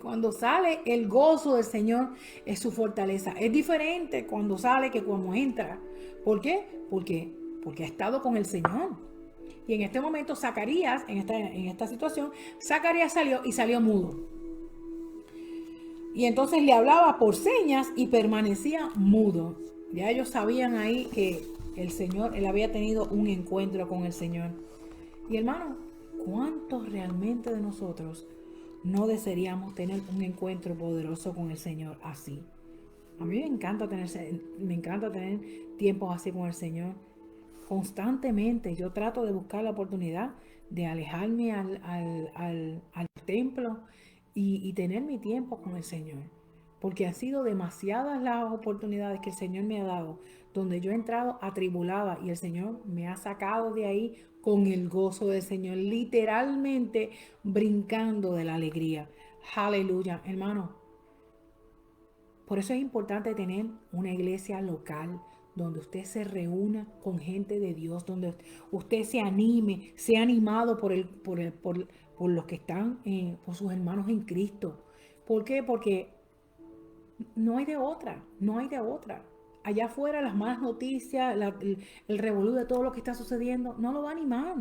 cuando sale el gozo del Señor es su fortaleza. Es diferente cuando sale que cuando entra. ¿Por qué? Porque ha estado con el Señor. Y en este momento Zacarías, en esta situación, Zacarías salió y salió mudo. Y entonces le hablaba por señas y permanecía mudo. Ya ellos sabían ahí que el Señor, él había tenido un encuentro con el Señor. Y hermano, ¿cuántos realmente de nosotros no desearíamos tener un encuentro poderoso con el Señor así? A mí me encanta tener tiempos así con el Señor. Constantemente yo trato de buscar la oportunidad de alejarme al templo y tener mi tiempo con el Señor. Porque han sido demasiadas las oportunidades que el Señor me ha dado, donde yo he entrado atribulada y el Señor me ha sacado de ahí con el gozo del Señor, literalmente brincando de la alegría. Aleluya, hermano. Por eso es importante tener una iglesia local donde usted se reúna con gente de Dios, donde usted se anime, sea animado por los que están, por sus hermanos en Cristo. ¿Por qué? Porque no hay de otra, no hay de otra. Allá afuera las malas noticias, el revolú de todo lo que está sucediendo, no lo va a animar.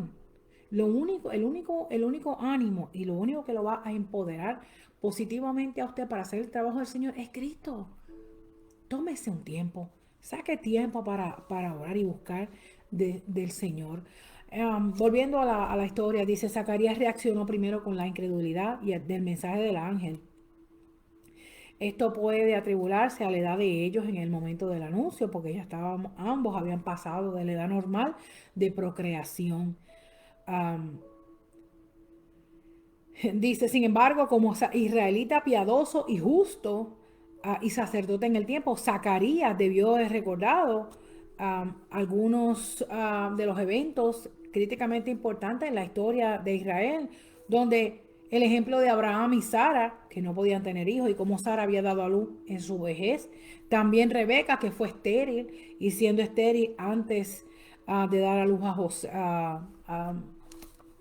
El único ánimo y lo único que lo va a empoderar positivamente a usted para hacer el trabajo del Señor es Cristo. Tómese un tiempo, saque tiempo para orar y buscar del Señor. Volviendo a la historia, dice, Zacarías reaccionó primero con la incredulidad del mensaje del ángel. Esto puede atribularse a la edad de ellos en el momento del anuncio, porque ya estaban, ambos habían pasado de la edad normal de procreación. Um, Dice, sin embargo, como israelita piadoso y justo y sacerdote en el tiempo, Zacarías debió haber recordado algunos de los eventos críticamente importantes en la historia de Israel, donde el ejemplo de Abraham y Sara, que no podían tener hijos, y cómo Sara había dado a luz en su vejez. También Rebeca, que fue estéril, y siendo estéril antes de dar a luz a José,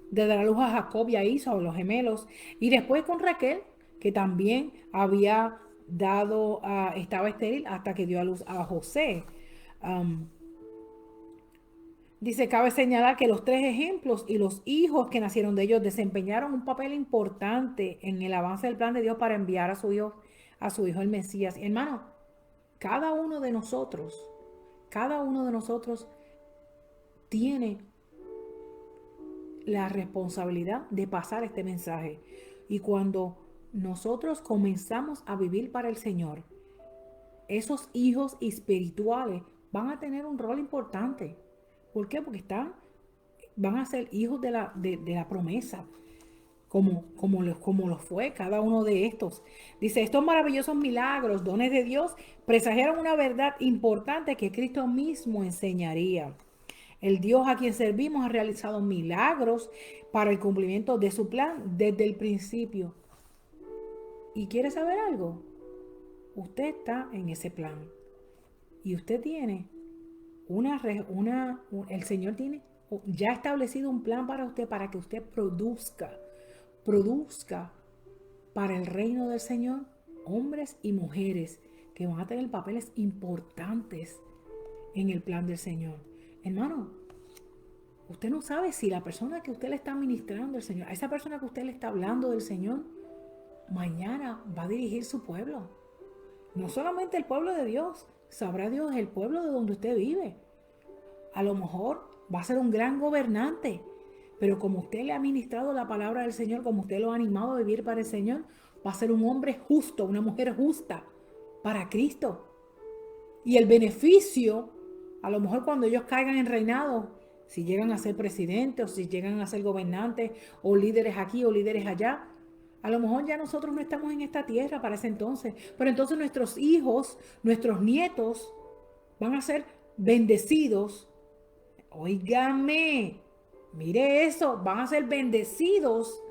de dar a luz a Jacob y a Isaú, los gemelos, y después con Raquel, que también había dado, estaba estéril hasta que dio a luz a José. Um, Dice, cabe señalar que los tres ejemplos y los hijos que nacieron de ellos desempeñaron un papel importante en el avance del plan de Dios para enviar a su hijo el Mesías. Hermano, cada uno de nosotros, cada uno de nosotros tiene la responsabilidad de pasar este mensaje. Y cuando nosotros comenzamos a vivir para el Señor, esos hijos espirituales van a tener un rol importante. ¿Por qué? Porque van a ser hijos de la promesa, como lo fue cada uno de estos. Dice, estos maravillosos milagros, dones de Dios, presagiaron una verdad importante que Cristo mismo enseñaría. El Dios a quien servimos ha realizado milagros para el cumplimiento de su plan desde el principio. ¿Y quiere saber algo? Usted está en ese plan. Y usted tiene el Señor tiene ya establecido un plan para usted, para que usted produzca para el reino del Señor hombres y mujeres que van a tener papeles importantes en el plan del Señor. Hermano, usted no sabe si la persona que usted le está ministrando el Señor, a esa persona que usted le está hablando del Señor, mañana va a dirigir su pueblo. No solamente el pueblo de Dios, sabrá Dios el pueblo de donde usted vive. A lo mejor va a ser un gran gobernante, pero como usted le ha ministrado la palabra del Señor, como usted lo ha animado a vivir para el Señor, va a ser un hombre justo, una mujer justa para Cristo. Y el beneficio, a lo mejor cuando ellos caigan en reinado, si llegan a ser presidentes o si llegan a ser gobernantes o líderes aquí o líderes allá, a lo mejor ya nosotros no estamos en esta tierra para ese entonces, pero entonces nuestros hijos, nuestros nietos van a ser bendecidos. Óigame, mire eso, van a ser bendecidos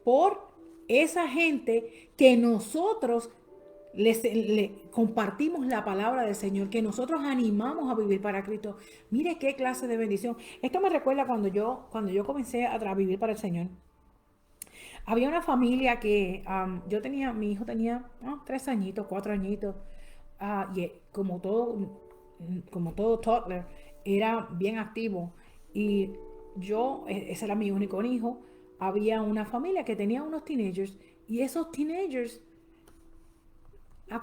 por esa gente que nosotros le compartimos la palabra del Señor, que nosotros animamos a vivir para Cristo. Mire qué clase de bendición. Esto me recuerda cuando yo comencé a vivir para el Señor. Había una familia que mi hijo tenía 3 añitos, 4 añitos, y como todo toddler, era bien activo. Y ese era mi único hijo. Había una familia que tenía unos teenagers, y esos teenagers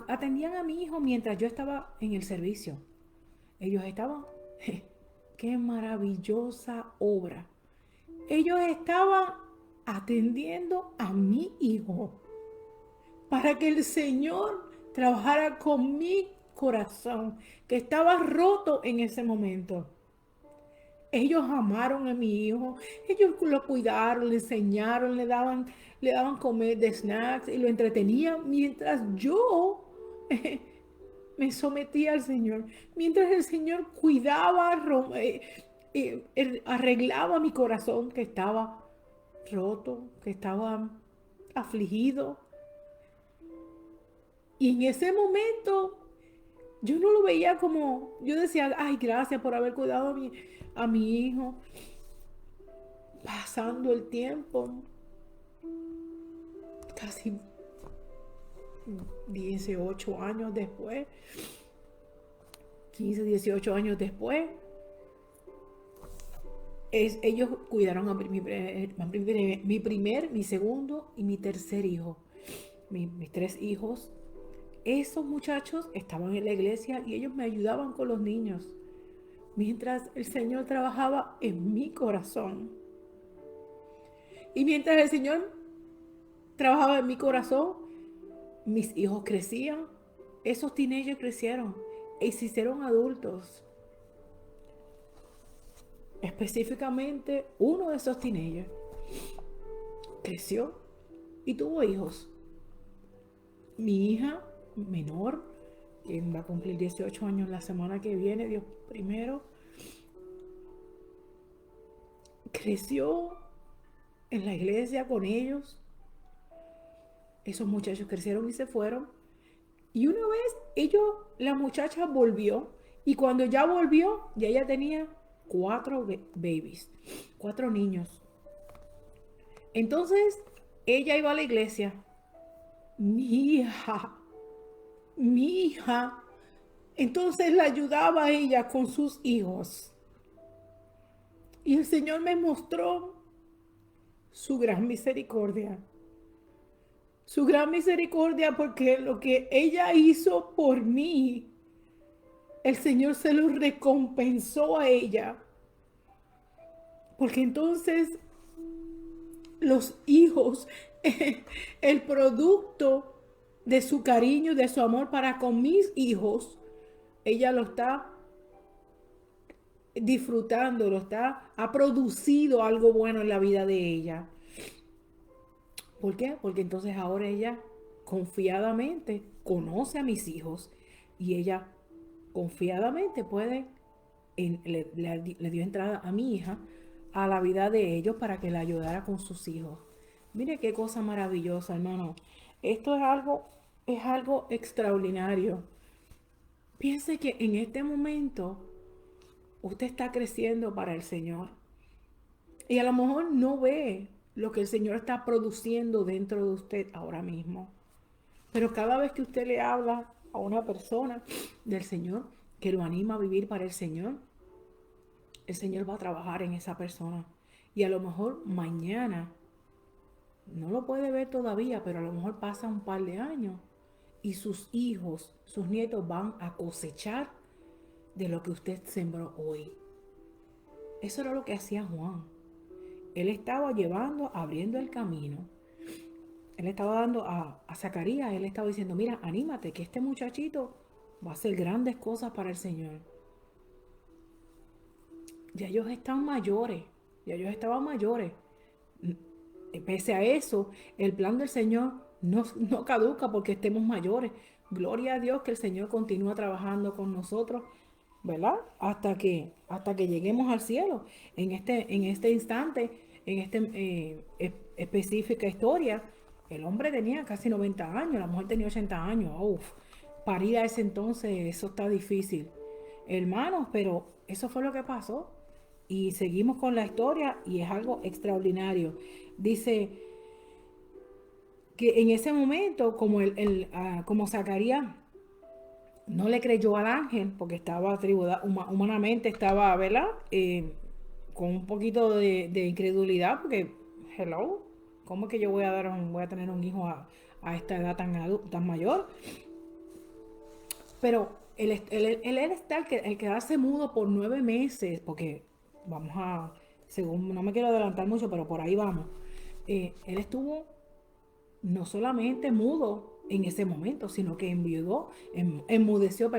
atendían a mi hijo mientras yo estaba en el servicio. Ellos estaban, qué maravillosa obra. Ellos estaban atendiendo a mi hijo para que el Señor trabajara con mi corazón, que estaba roto en ese momento. Ellos amaron a mi hijo, ellos lo cuidaron, le enseñaron, le daban comer de snacks y lo entretenían mientras yo me sometía al Señor, mientras el Señor cuidaba, arreglaba mi corazón que estaba roto, que estaba afligido. Y en ese momento yo no lo veía como, yo decía, ay, gracias por haber cuidado a mi hijo. Pasando el tiempo, casi 18 años después, 15, 18 años después, Ellos cuidaron a mi primer, mi segundo y mi tercer hijo. Mis tres hijos. Esos muchachos estaban en la iglesia y ellos me ayudaban con los niños. Mientras el Señor trabajaba en mi corazón. Y mientras el Señor trabajaba en mi corazón, mis hijos crecían. Esos teenagers crecieron y se hicieron adultos. Específicamente, uno de esos teenagers creció y tuvo hijos. Mi hija menor, que va a cumplir 18 años la semana que viene, Dios primero, creció en la iglesia con ellos. Esos muchachos crecieron y se fueron. Y una vez la muchacha volvió. Y cuando ya volvió, ya ella tenía 4 babies, 4 niños. Entonces, ella iba a la iglesia. Mi hija, mi hija. Entonces la ayudaba a ella con sus hijos. Y el Señor me mostró su gran misericordia. Su gran misericordia porque lo que ella hizo por mí, el Señor se lo recompensó a ella. Porque entonces los hijos, el producto de su cariño y de su amor para con mis hijos, ella lo está disfrutando, ha producido algo bueno en la vida de ella. ¿Por qué? Porque entonces ahora ella confiadamente conoce a mis hijos y ella confiadamente le dio entrada a mi hija a la vida de ellos para que la ayudara con sus hijos. Mire qué cosa maravillosa, hermano. Esto es algo extraordinario. Piense que en este momento usted está creciendo para el Señor. Y a lo mejor no ve lo que el Señor está produciendo dentro de usted ahora mismo. Pero cada vez que usted le habla a una persona del Señor, que lo anima a vivir para el Señor va a trabajar en esa persona. Y a lo mejor mañana, no lo puede ver todavía, pero a lo mejor pasa un par de años y sus hijos, sus nietos van a cosechar de lo que usted sembró hoy. Eso era lo que hacía Juan. Él estaba abriendo el camino. Él estaba dando a Zacarías, él estaba diciendo, mira, anímate, que este muchachito va a hacer grandes cosas para el Señor. Ya ellos están mayores, ya ellos estaban mayores. Pese a eso, el plan del Señor no caduca porque estemos mayores. Gloria a Dios que el Señor continúa trabajando con nosotros, ¿verdad? Hasta que lleguemos al cielo. En este instante, en esta específica historia, el hombre tenía casi 90 años, la mujer tenía 80 años. Uf, parir a ese entonces, eso está difícil. Hermanos, pero eso fue lo que pasó. Y seguimos con la historia y es algo extraordinario. Dice que en ese momento, como Zacarías no le creyó al ángel, porque estaba atribuida, humanamente estaba, ¿verdad? Con un poquito de incredulidad, porque, hello, ¿cómo es que yo voy a tener un hijo a esta edad tan mayor? Pero él está el quedarse mudo por 9 meses, porque según, no me quiero adelantar mucho, pero por ahí vamos. Él estuvo no solamente mudo en ese momento, sino que enmudeció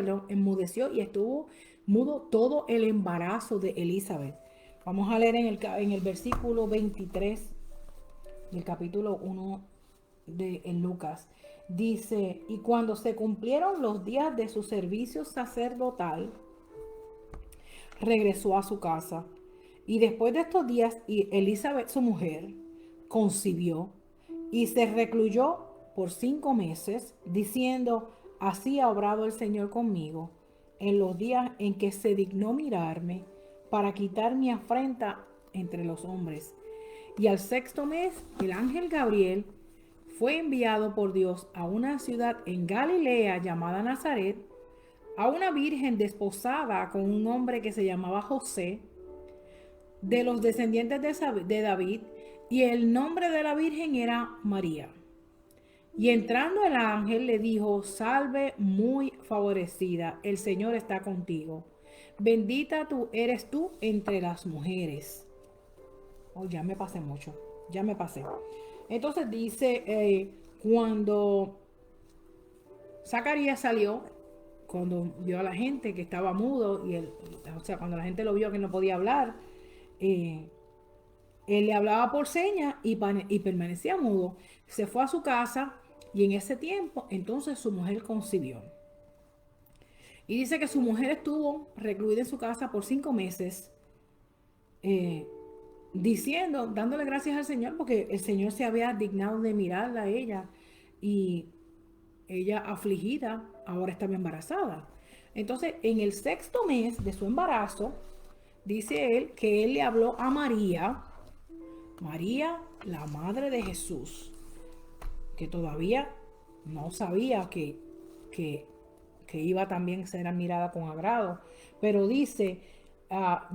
y estuvo mudo todo el embarazo de Elizabeth. Vamos a leer en el versículo 23 del capítulo 1 de Lucas. Dice, y cuando se cumplieron los días de su servicio sacerdotal, regresó a su casa. Y después de estos días, Elizabeth, su mujer, concibió y se recluyó por 5 meses, diciendo, así ha obrado el Señor conmigo en los días en que se dignó mirarme para quitar mi afrenta entre los hombres. Y al 6.º mes, el ángel Gabriel fue enviado por Dios a una ciudad en Galilea llamada Nazaret, a una virgen desposada con un hombre que se llamaba José, de los descendientes de David, y el nombre de la Virgen era María. Y entrando el ángel le dijo: salve muy favorecida, el Señor está contigo. Bendita tú eres tú entre las mujeres. Oh, ya me pasé mucho, ya me pasé. Entonces dice, cuando Zacarías salió, cuando vio a la gente que estaba mudo, o sea, cuando la gente lo vio que no podía hablar, eh, él le hablaba por señas y permanecía mudo. Se fue a su casa y en ese tiempo entonces su mujer concibió. Y dice que su mujer estuvo recluida en su casa por 5 meses, eh, diciendo, dándole gracias al Señor porque el Señor se había dignado de mirarla a ella, y ella afligida ahora estaba embarazada. Entonces, en el 6.º mes de su embarazo, dice él que él le habló a María, María, la madre de Jesús, que todavía no sabía que, que iba también a ser admirada con agrado. Pero dice,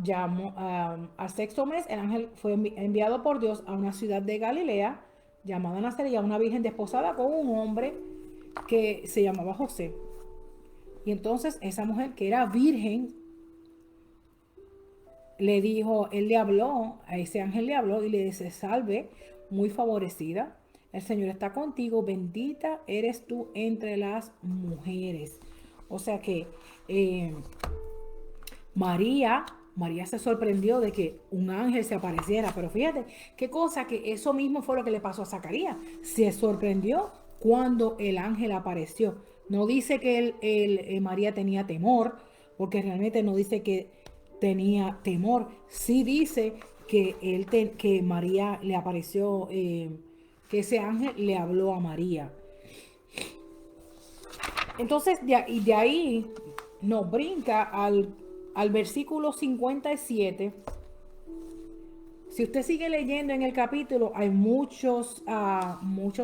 llamó, al 6.º mes, el ángel fue enviado por Dios a una ciudad de Galilea llamada Nazaret, a una virgen desposada con un hombre que se llamaba José. Y entonces esa mujer que era virgen le dijo, él le habló, a ese ángel le habló y le dice: salve, muy favorecida, el Señor está contigo, bendita eres tú entre las mujeres. O sea que eh, María se sorprendió de que un ángel se apareciera, pero fíjate qué cosa, que eso mismo fue lo que le pasó a Zacarías. Se sorprendió cuando el ángel apareció. No dice que María tenía temor, porque realmente no dice que tenía temor. Sí dice que, que María le apareció, que ese ángel le habló a María. Entonces, de ahí nos brinca al versículo 57. Si usted sigue leyendo en el capítulo, hay muchos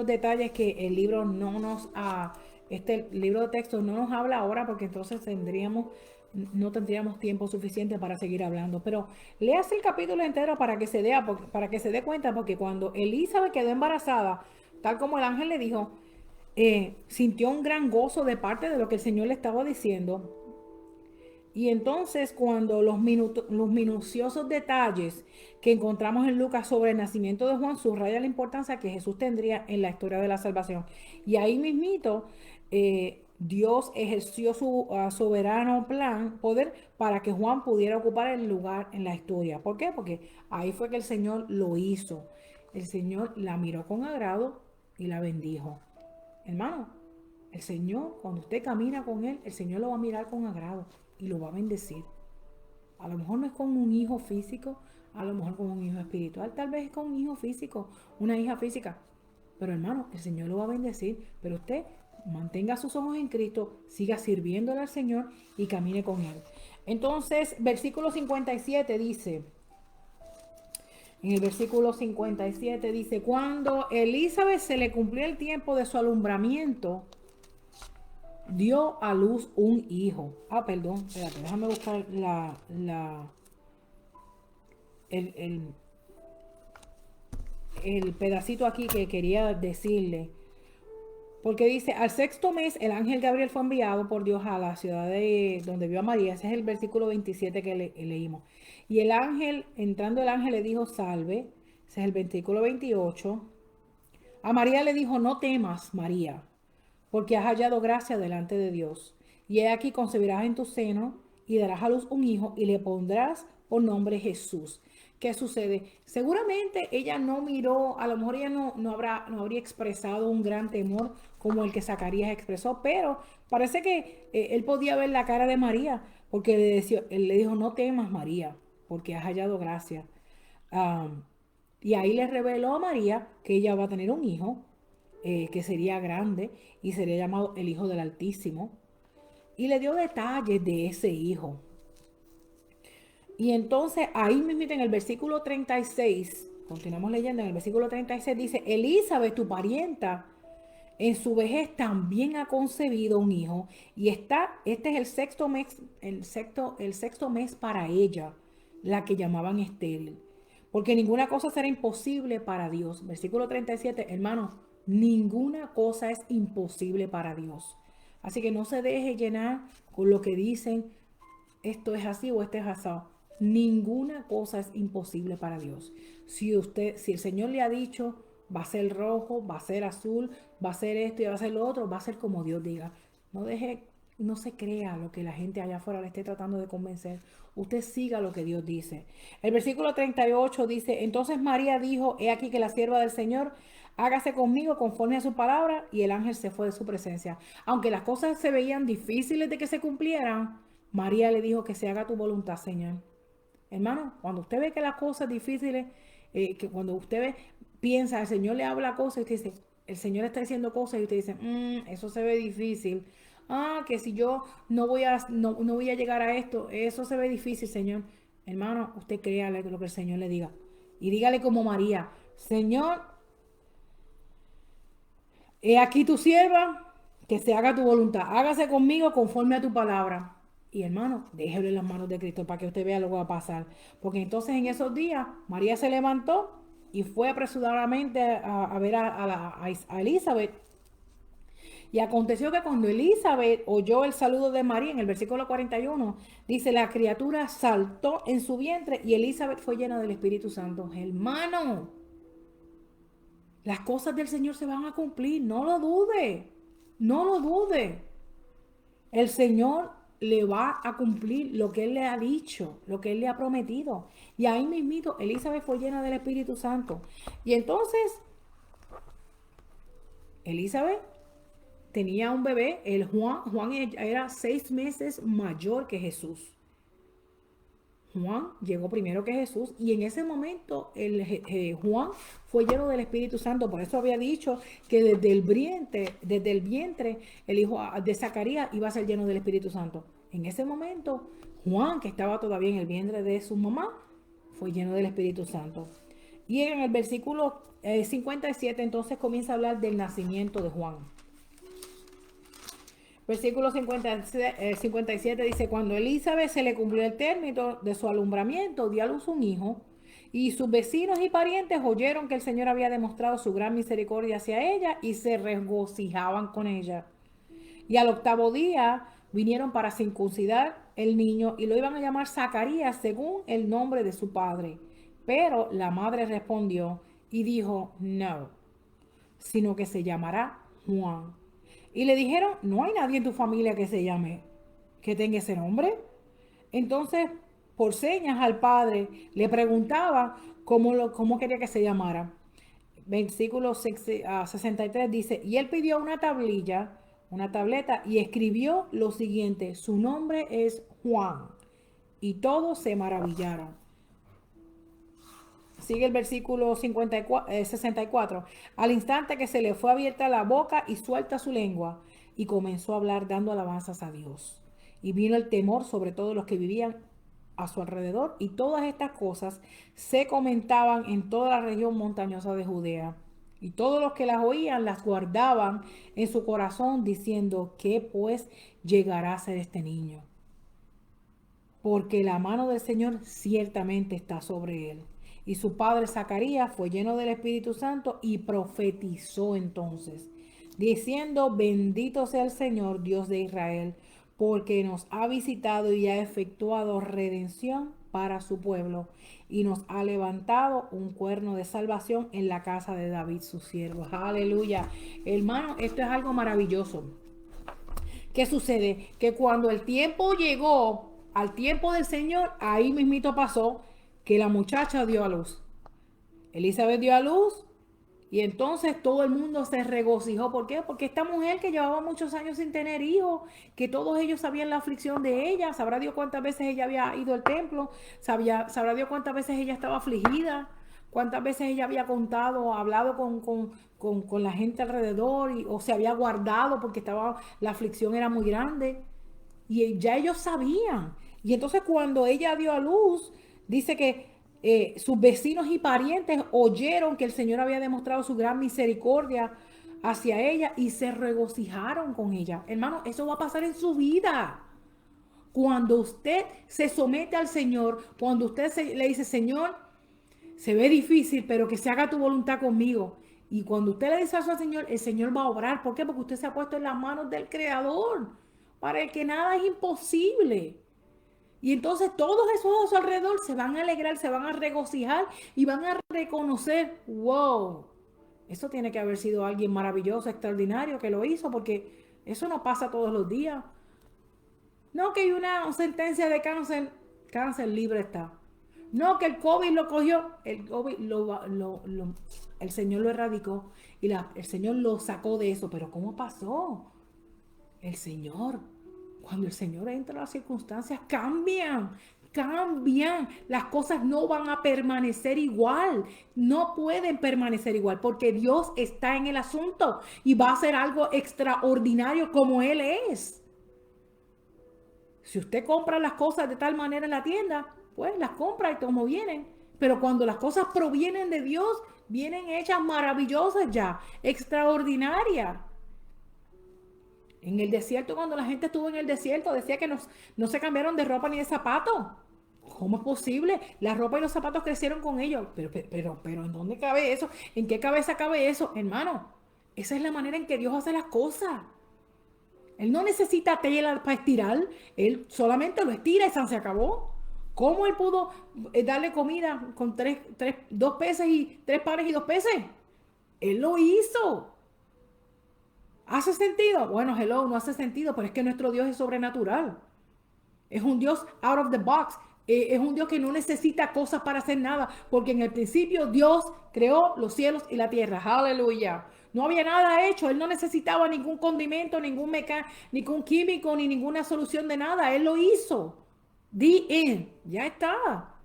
detalles que el libro no nos, este libro de texto no nos habla ahora, porque entonces no tendríamos tiempo suficiente para seguir hablando. Pero léase el capítulo entero para que se dé cuenta, porque cuando Elizabeth quedó embarazada, tal como el ángel le dijo, sintió un gran gozo de parte de lo que el Señor le estaba diciendo. Y entonces, cuando los minuciosos detalles que encontramos en Lucas sobre el nacimiento de Juan subraya la importancia que Jesús tendría en la historia de la salvación. Y ahí mismito, Dios ejerció su soberano poder, para que Juan pudiera ocupar el lugar en la historia. ¿Por qué? Porque ahí fue que el Señor lo hizo. El Señor la miró con agrado y la bendijo. Hermano, el Señor, cuando usted camina con Él, el Señor lo va a mirar con agrado y lo va a bendecir. A lo mejor no es con un hijo físico, a lo mejor con un hijo espiritual, tal vez es con un hijo físico, una hija física. Pero hermano, el Señor lo va a bendecir. Pero usted mantenga sus ojos en Cristo, siga sirviéndole al Señor y camine con Él. Entonces, versículo 57 dice, en el versículo 57 dice, cuando Elizabeth se le cumplió el tiempo de su alumbramiento, dio a luz un hijo. Perdón, espérate, déjame buscar el, el pedacito aquí que quería decirle. Porque dice, al 6.º mes el ángel Gabriel fue enviado por Dios a la ciudad de donde vio a María. Ese es el versículo 27 que leímos. Y el ángel, entrando el ángel le dijo: salve. Ese es el versículo 28. A María le dijo: no temas, María, porque has hallado gracia delante de Dios. Y he aquí concebirás en tu seno y darás a luz un hijo y le pondrás por nombre Jesús. ¿Qué sucede? Seguramente ella no miró, a lo mejor ella no habría expresado un gran temor como el que Zacarías expresó, pero parece que él podía ver la cara de María, porque él le dijo: no temas, María, porque has hallado gracia. Um, y ahí le reveló a María que ella va a tener un hijo, que sería grande y sería llamado el Hijo del Altísimo. Y le dio detalles de ese hijo. Y entonces ahí mismo en el versículo 36, continuamos leyendo, en el versículo 36 dice: Elizabeth, tu parienta, en su vejez también ha concebido un hijo, y este es el 6.º mes para ella. la que llamaban estéril. Porque ninguna cosa será imposible para Dios. Versículo 37, hermanos, ninguna cosa es imposible para Dios. Así que no se deje llenar con lo que dicen, esto es así o esto es asado. Ninguna cosa es imposible para Dios. Si el Señor le ha dicho, va a ser rojo, va a ser azul, va a ser esto y va a ser lo otro, va a ser como Dios diga. No deje, no se crea lo que la gente allá afuera le esté tratando de convencer. Usted siga lo que Dios dice. El versículo 38 dice, entonces María dijo, he aquí que la sierva del Señor, hágase conmigo conforme a su palabra, y el ángel se fue de su presencia. Aunque las cosas se veían difíciles de que se cumplieran, María le dijo que se haga tu voluntad, Señor. Hermano, cuando usted ve que las cosas difíciles, que cuando usted piensa, el Señor le habla cosas y usted dice, el Señor está diciendo cosas y usted dice, eso se ve difícil. Ah, que si yo no voy a llegar a esto, eso se ve difícil, Señor. Hermano, usted créale lo que el Señor le diga. Y dígale como María, Señor, he aquí tu sierva, que se haga tu voluntad. Hágase conmigo conforme a tu palabra. Y hermano, déjelo en las manos de Cristo para que usted vea lo que va a pasar. Porque entonces en esos días, María se levantó y fue apresuradamente a ver a Elizabeth. Y aconteció que cuando Elizabeth oyó el saludo de María, en el versículo 41, dice, la criatura saltó en su vientre y Elizabeth fue llena del Espíritu Santo. Hermano, las cosas del Señor se van a cumplir, no lo dude, no lo dude. El Señor le va a cumplir lo que Él le ha dicho, lo que Él le ha prometido. Y ahí mismito, Elizabeth fue llena del Espíritu Santo. Y entonces, Elizabeth tenía un bebé, el Juan era 6 meses mayor que Jesús. Juan llegó primero que Jesús y en ese momento Juan fue lleno del Espíritu Santo. Por eso había dicho que desde el vientre el hijo de Zacarías iba a ser lleno del Espíritu Santo. En ese momento Juan, que estaba todavía en el vientre de su mamá, fue lleno del Espíritu Santo. Y en el versículo 57 entonces comienza a hablar del nacimiento de Juan. Versículo 57 dice, cuando Elizabeth se le cumplió el término de su alumbramiento, dio a luz un hijo, y sus vecinos y parientes oyeron que el Señor había demostrado su gran misericordia hacia ella y se regocijaban con ella. Y al 8º día vinieron para circuncidar el niño y lo iban a llamar Zacarías según el nombre de su padre. Pero la madre respondió y dijo, no, sino que se llamará Juan. Y le dijeron, no hay nadie en tu familia que se llame, que tenga ese nombre. Entonces, por señas al padre, le preguntaba cómo quería que se llamara. Versículo 63 dice, y él pidió una tableta, y escribió lo siguiente, su nombre es Juan. Y todos se maravillaron. Sigue el versículo 64. Al instante que se le fue abierta la boca y suelta su lengua, y comenzó a hablar dando alabanzas a Dios. Y vino el temor sobre todos los que vivían a su alrededor, y todas estas cosas se comentaban en toda la región montañosa de Judea. Y todos los que las oían las guardaban en su corazón, diciendo, ¿qué pues llegará a ser este niño? Porque la mano del Señor ciertamente está sobre él. Y su padre Zacarías fue lleno del Espíritu Santo y profetizó entonces, diciendo, bendito sea el Señor Dios de Israel, porque nos ha visitado y ha efectuado redención para su pueblo, y nos ha levantado un cuerno de salvación en la casa de David, su siervo. Aleluya. Hermano, esto es algo maravilloso. ¿Qué sucede? Que cuando el tiempo llegó, al tiempo del Señor, ahí mismito pasó que la muchacha dio a luz. Elizabeth dio a luz y entonces todo el mundo se regocijó. ¿Por qué? Porque esta mujer que llevaba muchos años sin tener hijos, que todos ellos sabían la aflicción de ella, sabrá Dios cuántas veces ella había ido al templo, sabrá Dios cuántas veces ella estaba afligida, cuántas veces ella había contado, hablado con la gente alrededor o se había guardado porque la aflicción era muy grande. Y ya ellos sabían. Y entonces cuando ella dio a luz, dice que sus vecinos y parientes oyeron que el Señor había demostrado su gran misericordia hacia ella y se regocijaron con ella. Hermano, eso va a pasar en su vida. Cuando usted se somete al Señor, cuando usted le dice, Señor, se ve difícil, pero que se haga tu voluntad conmigo. Y cuando usted le dice eso al Señor, el Señor va a obrar. ¿Por qué? Porque usted se ha puesto en las manos del Creador, para el que nada es imposible. Y entonces todos esos a su alrededor se van a alegrar, se van a regocijar y van a reconocer, wow, eso tiene que haber sido alguien maravilloso, extraordinario que lo hizo, porque eso no pasa todos los días. No que hay una sentencia de cáncer, cáncer libre está. No que el COVID lo cogió, el COVID el Señor lo erradicó y el Señor lo sacó de eso. Pero ¿cómo pasó? El Señor, cuando el Señor entra, las circunstancias cambian, cambian. Las cosas no van a permanecer igual, no pueden permanecer igual, porque Dios está en el asunto y va a hacer algo extraordinario como Él es. Si usted compra las cosas de tal manera en la tienda, pues las compra y como vienen. Pero cuando las cosas provienen de Dios, vienen hechas maravillosas ya, extraordinarias. En el desierto, cuando la gente estuvo en el desierto, decía que no se cambiaron de ropa ni de zapatos. ¿Cómo es posible? La ropa y los zapatos crecieron con ellos. Pero, ¿en dónde cabe eso? ¿En qué cabeza cabe eso? Hermano, esa es la manera en que Dios hace las cosas. Él no necesita tela para estirar, él solamente lo estira y se acabó. ¿Cómo él pudo darle comida con dos peces y tres panes y dos peces? Él lo hizo. ¿Hace sentido? Bueno, hello, no hace sentido, pero es que nuestro Dios es sobrenatural. Es un Dios out of the box. Es un Dios que no necesita cosas para hacer nada, porque en el principio Dios creó los cielos y la tierra. Aleluya. No había nada hecho. Él no necesitaba ningún condimento, ningún químico, ni ninguna solución de nada. Él lo hizo. The end. Ya está.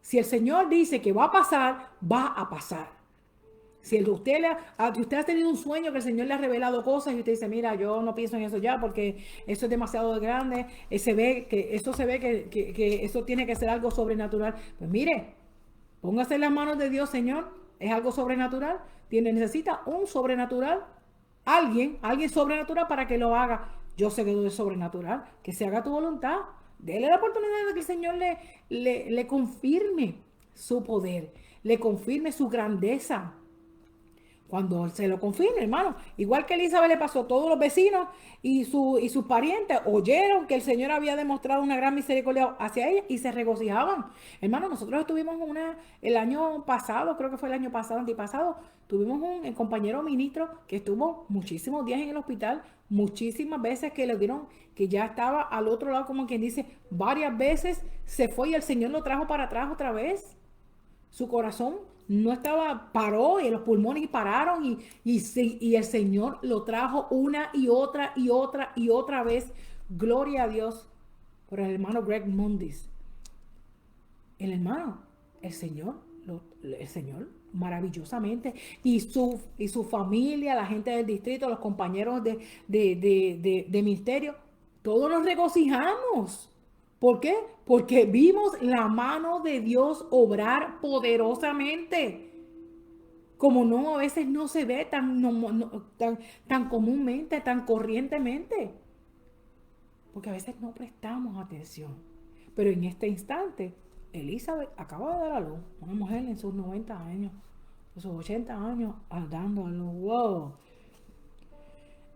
Si el Señor dice que va a pasar, va a pasar. Si usted ha tenido un sueño que el Señor le ha revelado cosas y usted dice, mira, yo no pienso en eso ya porque eso es demasiado grande, se ve que eso tiene que ser algo sobrenatural. Pues mire, póngase en las manos de Dios, Señor, es algo sobrenatural, necesita un sobrenatural, alguien sobrenatural para que lo haga. Yo sé que es sobrenatural, que se haga tu voluntad. Dele la oportunidad de que el Señor le confirme su poder, le confirme su grandeza. Cuando se lo confirme, hermano, igual que Elizabeth le pasó, todos los vecinos y sus parientes oyeron que el Señor había demostrado una gran misericordia hacia ella y se regocijaban. Hermano, nosotros estuvimos el año pasado, creo que fue el año pasado, antipasado, tuvimos un compañero ministro que estuvo muchísimos días en el hospital, muchísimas veces que le dieron, que ya estaba al otro lado, como quien dice, varias veces se fue y el Señor lo trajo para atrás otra vez. Su corazón no estaba, paró y los pulmones pararon y el Señor lo trajo una y otra y otra y otra vez. Gloria a Dios por el hermano Greg Mundis. El hermano, el Señor maravillosamente y su familia, la gente del distrito, los compañeros de ministerio, todos nos regocijamos. ¿Por qué? Porque vimos la mano de Dios obrar poderosamente. Como a veces no se ve tan comúnmente, tan corrientemente. Porque a veces no prestamos atención. Pero en este instante, Elizabeth acaba de dar a luz. Una mujer en sus 90 años, sus 80 años, dando a luz. Wow.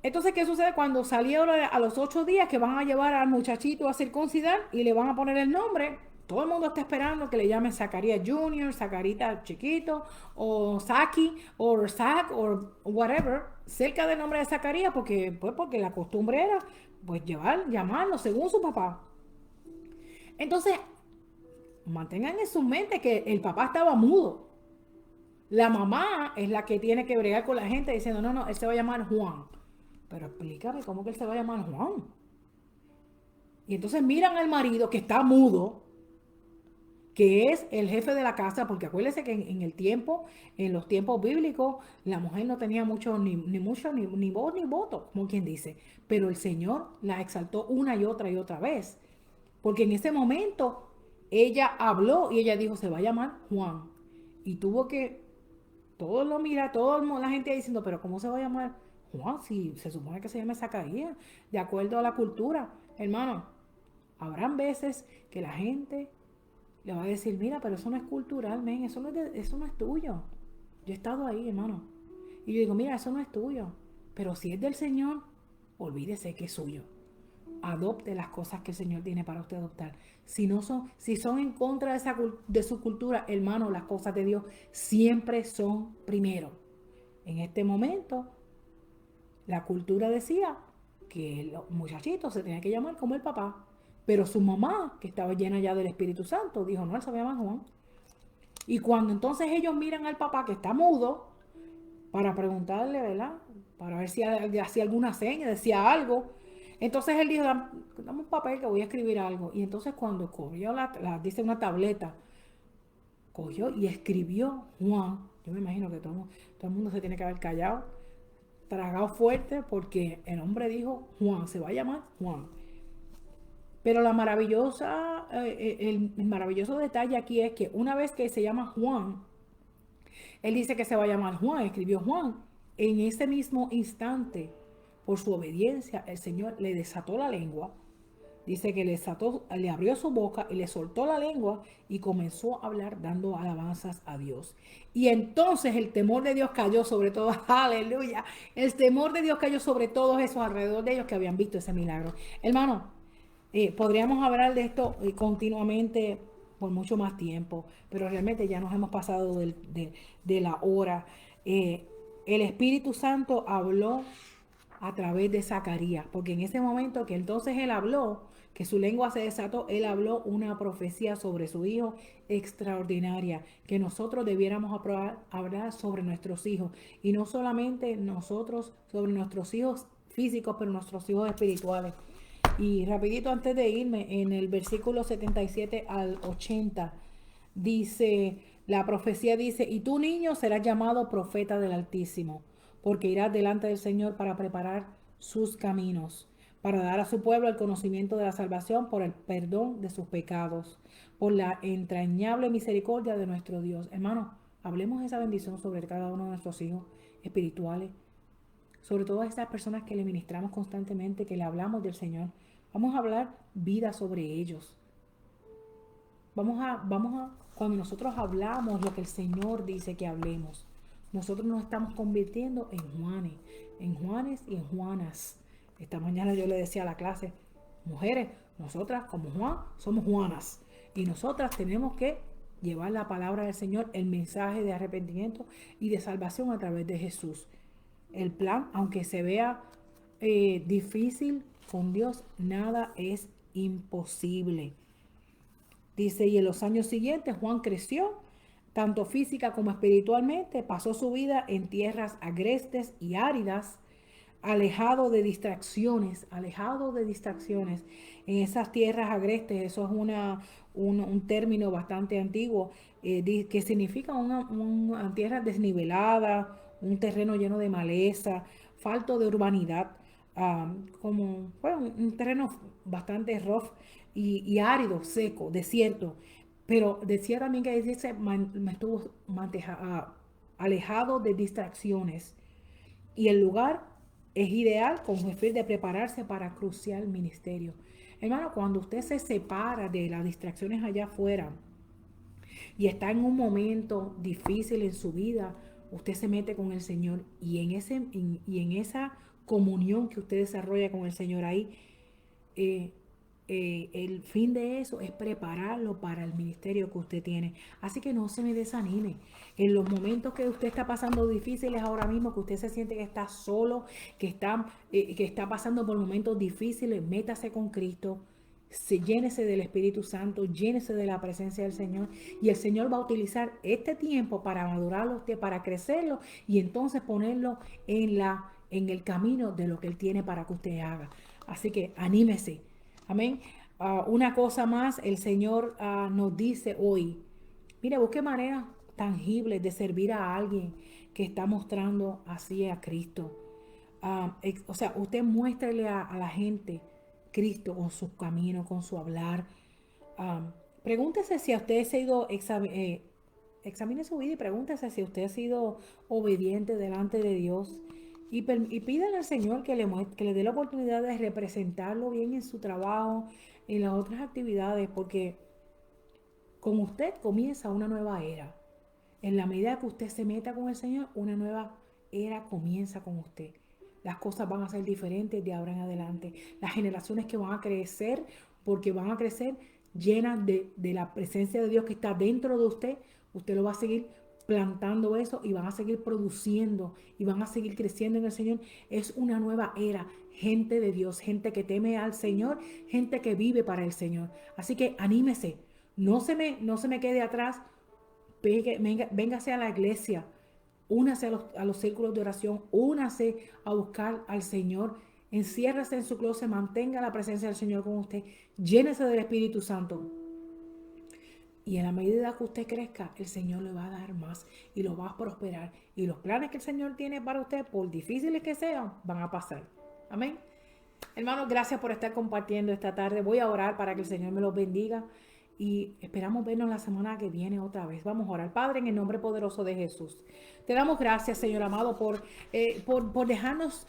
Entonces, ¿qué sucede cuando salió a los 8 días que van a llevar al muchachito a circuncidar y le van a poner el nombre? Todo el mundo está esperando que le llamen Zacarías Jr., Zacarita chiquito, o Saki, o Zac, o whatever, cerca del nombre de Zacarías, porque la costumbre era pues llamarlo según su papá. Entonces, mantengan en su mente que el papá estaba mudo. La mamá es la que tiene que bregar con la gente diciendo, no, él se va a llamar Juan. Pero explícame cómo que él se va a llamar Juan. Y entonces miran al marido que está mudo, que es el jefe de la casa, porque acuérdense que en los tiempos bíblicos, la mujer no tenía ni voz ni voto, como quien dice. Pero el Señor la exaltó una y otra vez. Porque en ese momento ella habló y ella dijo, se va a llamar Juan. Y tuvo que, todos lo mira, toda la gente diciendo, pero ¿cómo se va a llamar Juan? Si se supone que se llama Zacarías, de acuerdo a la cultura, hermano. Habrán veces que la gente le va a decir, mira, pero eso no es cultural, men, eso no es tuyo. Yo he estado ahí, hermano. Y yo digo, mira, eso no es tuyo. Pero si es del Señor, olvídese que es suyo. Adopte las cosas que el Señor tiene para usted adoptar. Si son en contra de su cultura, hermano, las cosas de Dios siempre son primero. En este momento, la cultura decía que los muchachitos se tenían que llamar como el papá. Pero su mamá, que estaba llena ya del Espíritu Santo, dijo, no, él se llama Juan. Y cuando entonces ellos miran al papá que está mudo, para preguntarle, ¿verdad? Para ver si hacía alguna seña, decía algo. Entonces él dijo, dame un papel que voy a escribir algo. Y entonces cuando cogió dice una tableta, cogió y escribió Juan. Yo me imagino que todo el mundo se tiene que haber callado, tragado fuerte, porque el hombre dijo Juan, se va a llamar Juan. Pero el maravilloso detalle aquí es que una vez que se llama Juan, él dice que se va a llamar Juan, escribió Juan. En ese mismo instante, por su obediencia, el Señor le desató la lengua. Dice que le abrió su boca y le soltó la lengua y comenzó a hablar dando alabanzas a Dios. Y entonces el temor de Dios cayó sobre todos, aleluya. El temor de Dios cayó sobre todos esos alrededor de ellos que habían visto ese milagro. Hermano, podríamos hablar de esto continuamente por mucho más tiempo, pero realmente ya nos hemos pasado de la hora. El Espíritu Santo habló a través de Zacarías, porque en ese momento que entonces él habló, que su lengua se desató, él habló una profecía sobre su hijo extraordinaria, que nosotros debiéramos hablar sobre nuestros hijos, y no solamente nosotros sobre nuestros hijos físicos, pero nuestros hijos espirituales. Y rapidito antes de irme, en el versículo 77 al 80, dice, la profecía dice, y tú niño serás llamado profeta del Altísimo, porque irás delante del Señor para preparar sus caminos, para dar a su pueblo el conocimiento de la salvación por el perdón de sus pecados, por la entrañable misericordia de nuestro Dios. Hermano, hablemos de esa bendición sobre cada uno de nuestros hijos espirituales, sobre todas estas personas que le ministramos constantemente, que le hablamos del Señor. Vamos a hablar vida sobre ellos. Cuando nosotros hablamos lo que el Señor dice que hablemos, nosotros nos estamos convirtiendo en Juanes y en Juanas. Esta mañana yo le decía a la clase, mujeres, nosotras como Juan somos Juanas. Y nosotras tenemos que llevar la palabra del Señor, el mensaje de arrepentimiento y de salvación a través de Jesús. El plan, aunque se vea difícil, con Dios nada es imposible. Dice, y en los años siguientes Juan creció, tanto física como espiritualmente, pasó su vida en tierras agrestes y áridas, alejado de distracciones. En esas tierras agrestes, eso es un término bastante antiguo, que significa una tierra desnivelada, un terreno lleno de maleza, falto de urbanidad, como bueno, un terreno bastante rough y árido, seco, desierto. Pero decía también que dice, me estuvo alejado de distracciones. Y el lugar es ideal con el fin de prepararse para crucial ministerio. Hermano, cuando usted se separa de las distracciones allá afuera y está en un momento difícil en su vida, usted se mete con el Señor y en esa comunión que usted desarrolla con el Señor ahí, eh, el fin de eso es prepararlo para el ministerio que usted tiene. Así que no se me desanime. En los momentos que usted está pasando difíciles ahora mismo, que usted se siente que está solo, que está pasando por momentos difíciles, métase con Cristo. Llénese del Espíritu Santo, llénese de la presencia del Señor, y el Señor va a utilizar este tiempo para madurarlo, para crecerlo y entonces ponerlo en el camino de lo que Él tiene para que usted haga. Así que anímese. Amén. Una cosa más, el Señor nos dice hoy, mire, busque maneras tangibles de servir a alguien que está mostrando así a Cristo. O sea, usted muéstrele a la gente Cristo con sus caminos, con su hablar. Pregúntese si a usted se ha ido, examine su vida y pregúntese si usted ha sido obediente delante de Dios, y pídale al Señor que le dé la oportunidad de representarlo bien en su trabajo, en las otras actividades, porque con usted comienza una nueva era. En la medida que usted se meta con el Señor, una nueva era comienza con usted. Las cosas van a ser diferentes de ahora en adelante. Las generaciones que van a crecer, porque van a crecer llenas de la presencia de Dios que está dentro de usted, usted lo va a seguir plantando eso y van a seguir produciendo y van a seguir creciendo en el Señor. Es una nueva era. Gente de Dios, gente que teme al Señor, gente que vive para el Señor. Así que anímese, no se me quede atrás. Véngase a la iglesia, únase a los círculos de oración, únase a buscar al Señor, enciérrese en su closet, mantenga la presencia del Señor con usted, llénese del Espíritu Santo. Y en la medida que usted crezca, el Señor le va a dar más y lo va a prosperar. Y los planes que el Señor tiene para usted, por difíciles que sean, van a pasar. Amén. Hermanos, gracias por estar compartiendo esta tarde. Voy a orar para que el Señor me los bendiga y esperamos vernos la semana que viene otra vez. Vamos a orar. Padre, en el nombre poderoso de Jesús. Te damos gracias, Señor amado, por dejarnos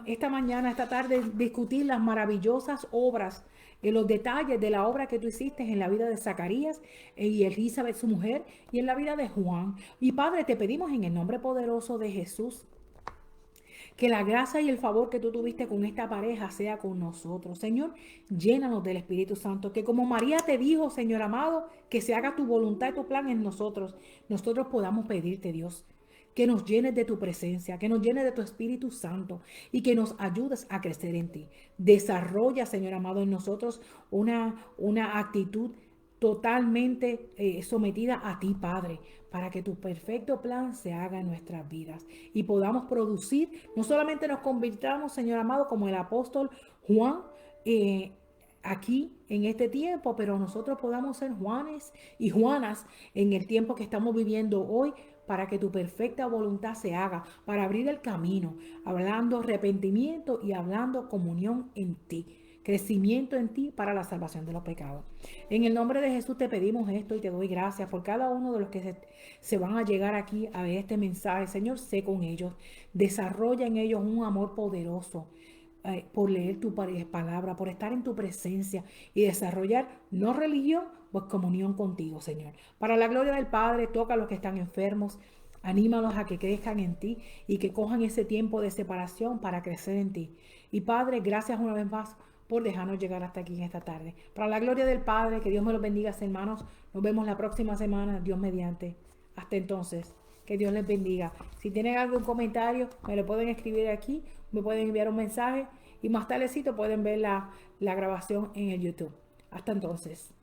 esta mañana, esta tarde, discutir las maravillosas obras, los detalles de la obra que tú hiciste en la vida de Zacarías y Elizabeth, su mujer, y en la vida de Juan. Y Padre, te pedimos en el nombre poderoso de Jesús que la gracia y el favor que tú tuviste con esta pareja sea con nosotros. Señor, llénanos del Espíritu Santo. Que como María te dijo, Señor amado, que se haga tu voluntad y tu plan en nosotros. Nosotros podamos pedirte, Dios, que nos llenes de tu presencia, que nos llenes de tu Espíritu Santo y que nos ayudes a crecer en ti. Desarrolla, Señor amado, en nosotros una actitud totalmente sometida a ti, Padre, para que tu perfecto plan se haga en nuestras vidas y podamos producir, no solamente nos convirtamos, Señor amado, como el apóstol Juan, aquí en este tiempo, pero nosotros podamos ser Juanes y Juanas en el tiempo que estamos viviendo hoy, para que tu perfecta voluntad se haga, para abrir el camino, hablando arrepentimiento y hablando comunión en ti, crecimiento en ti para la salvación de los pecados. En el nombre de Jesús te pedimos esto y te doy gracias por cada uno de los que se van a llegar aquí a ver este mensaje. Señor, sé con ellos, desarrolla en ellos un amor poderoso, por leer tu palabra, por estar en tu presencia y desarrollar no religión, pues comunión contigo, Señor. Para la gloria del Padre, toca a los que están enfermos, anímalos a que crezcan en ti y que cojan ese tiempo de separación para crecer en ti. Y Padre, gracias una vez más por dejarnos llegar hasta aquí en esta tarde. Para la gloria del Padre, que Dios me los bendiga, hermanos. Nos vemos la próxima semana, Dios mediante. Hasta entonces, que Dios les bendiga. Si tienen algún comentario, me lo pueden escribir aquí, me pueden enviar un mensaje y más tardecito pueden ver la grabación en el YouTube. Hasta entonces.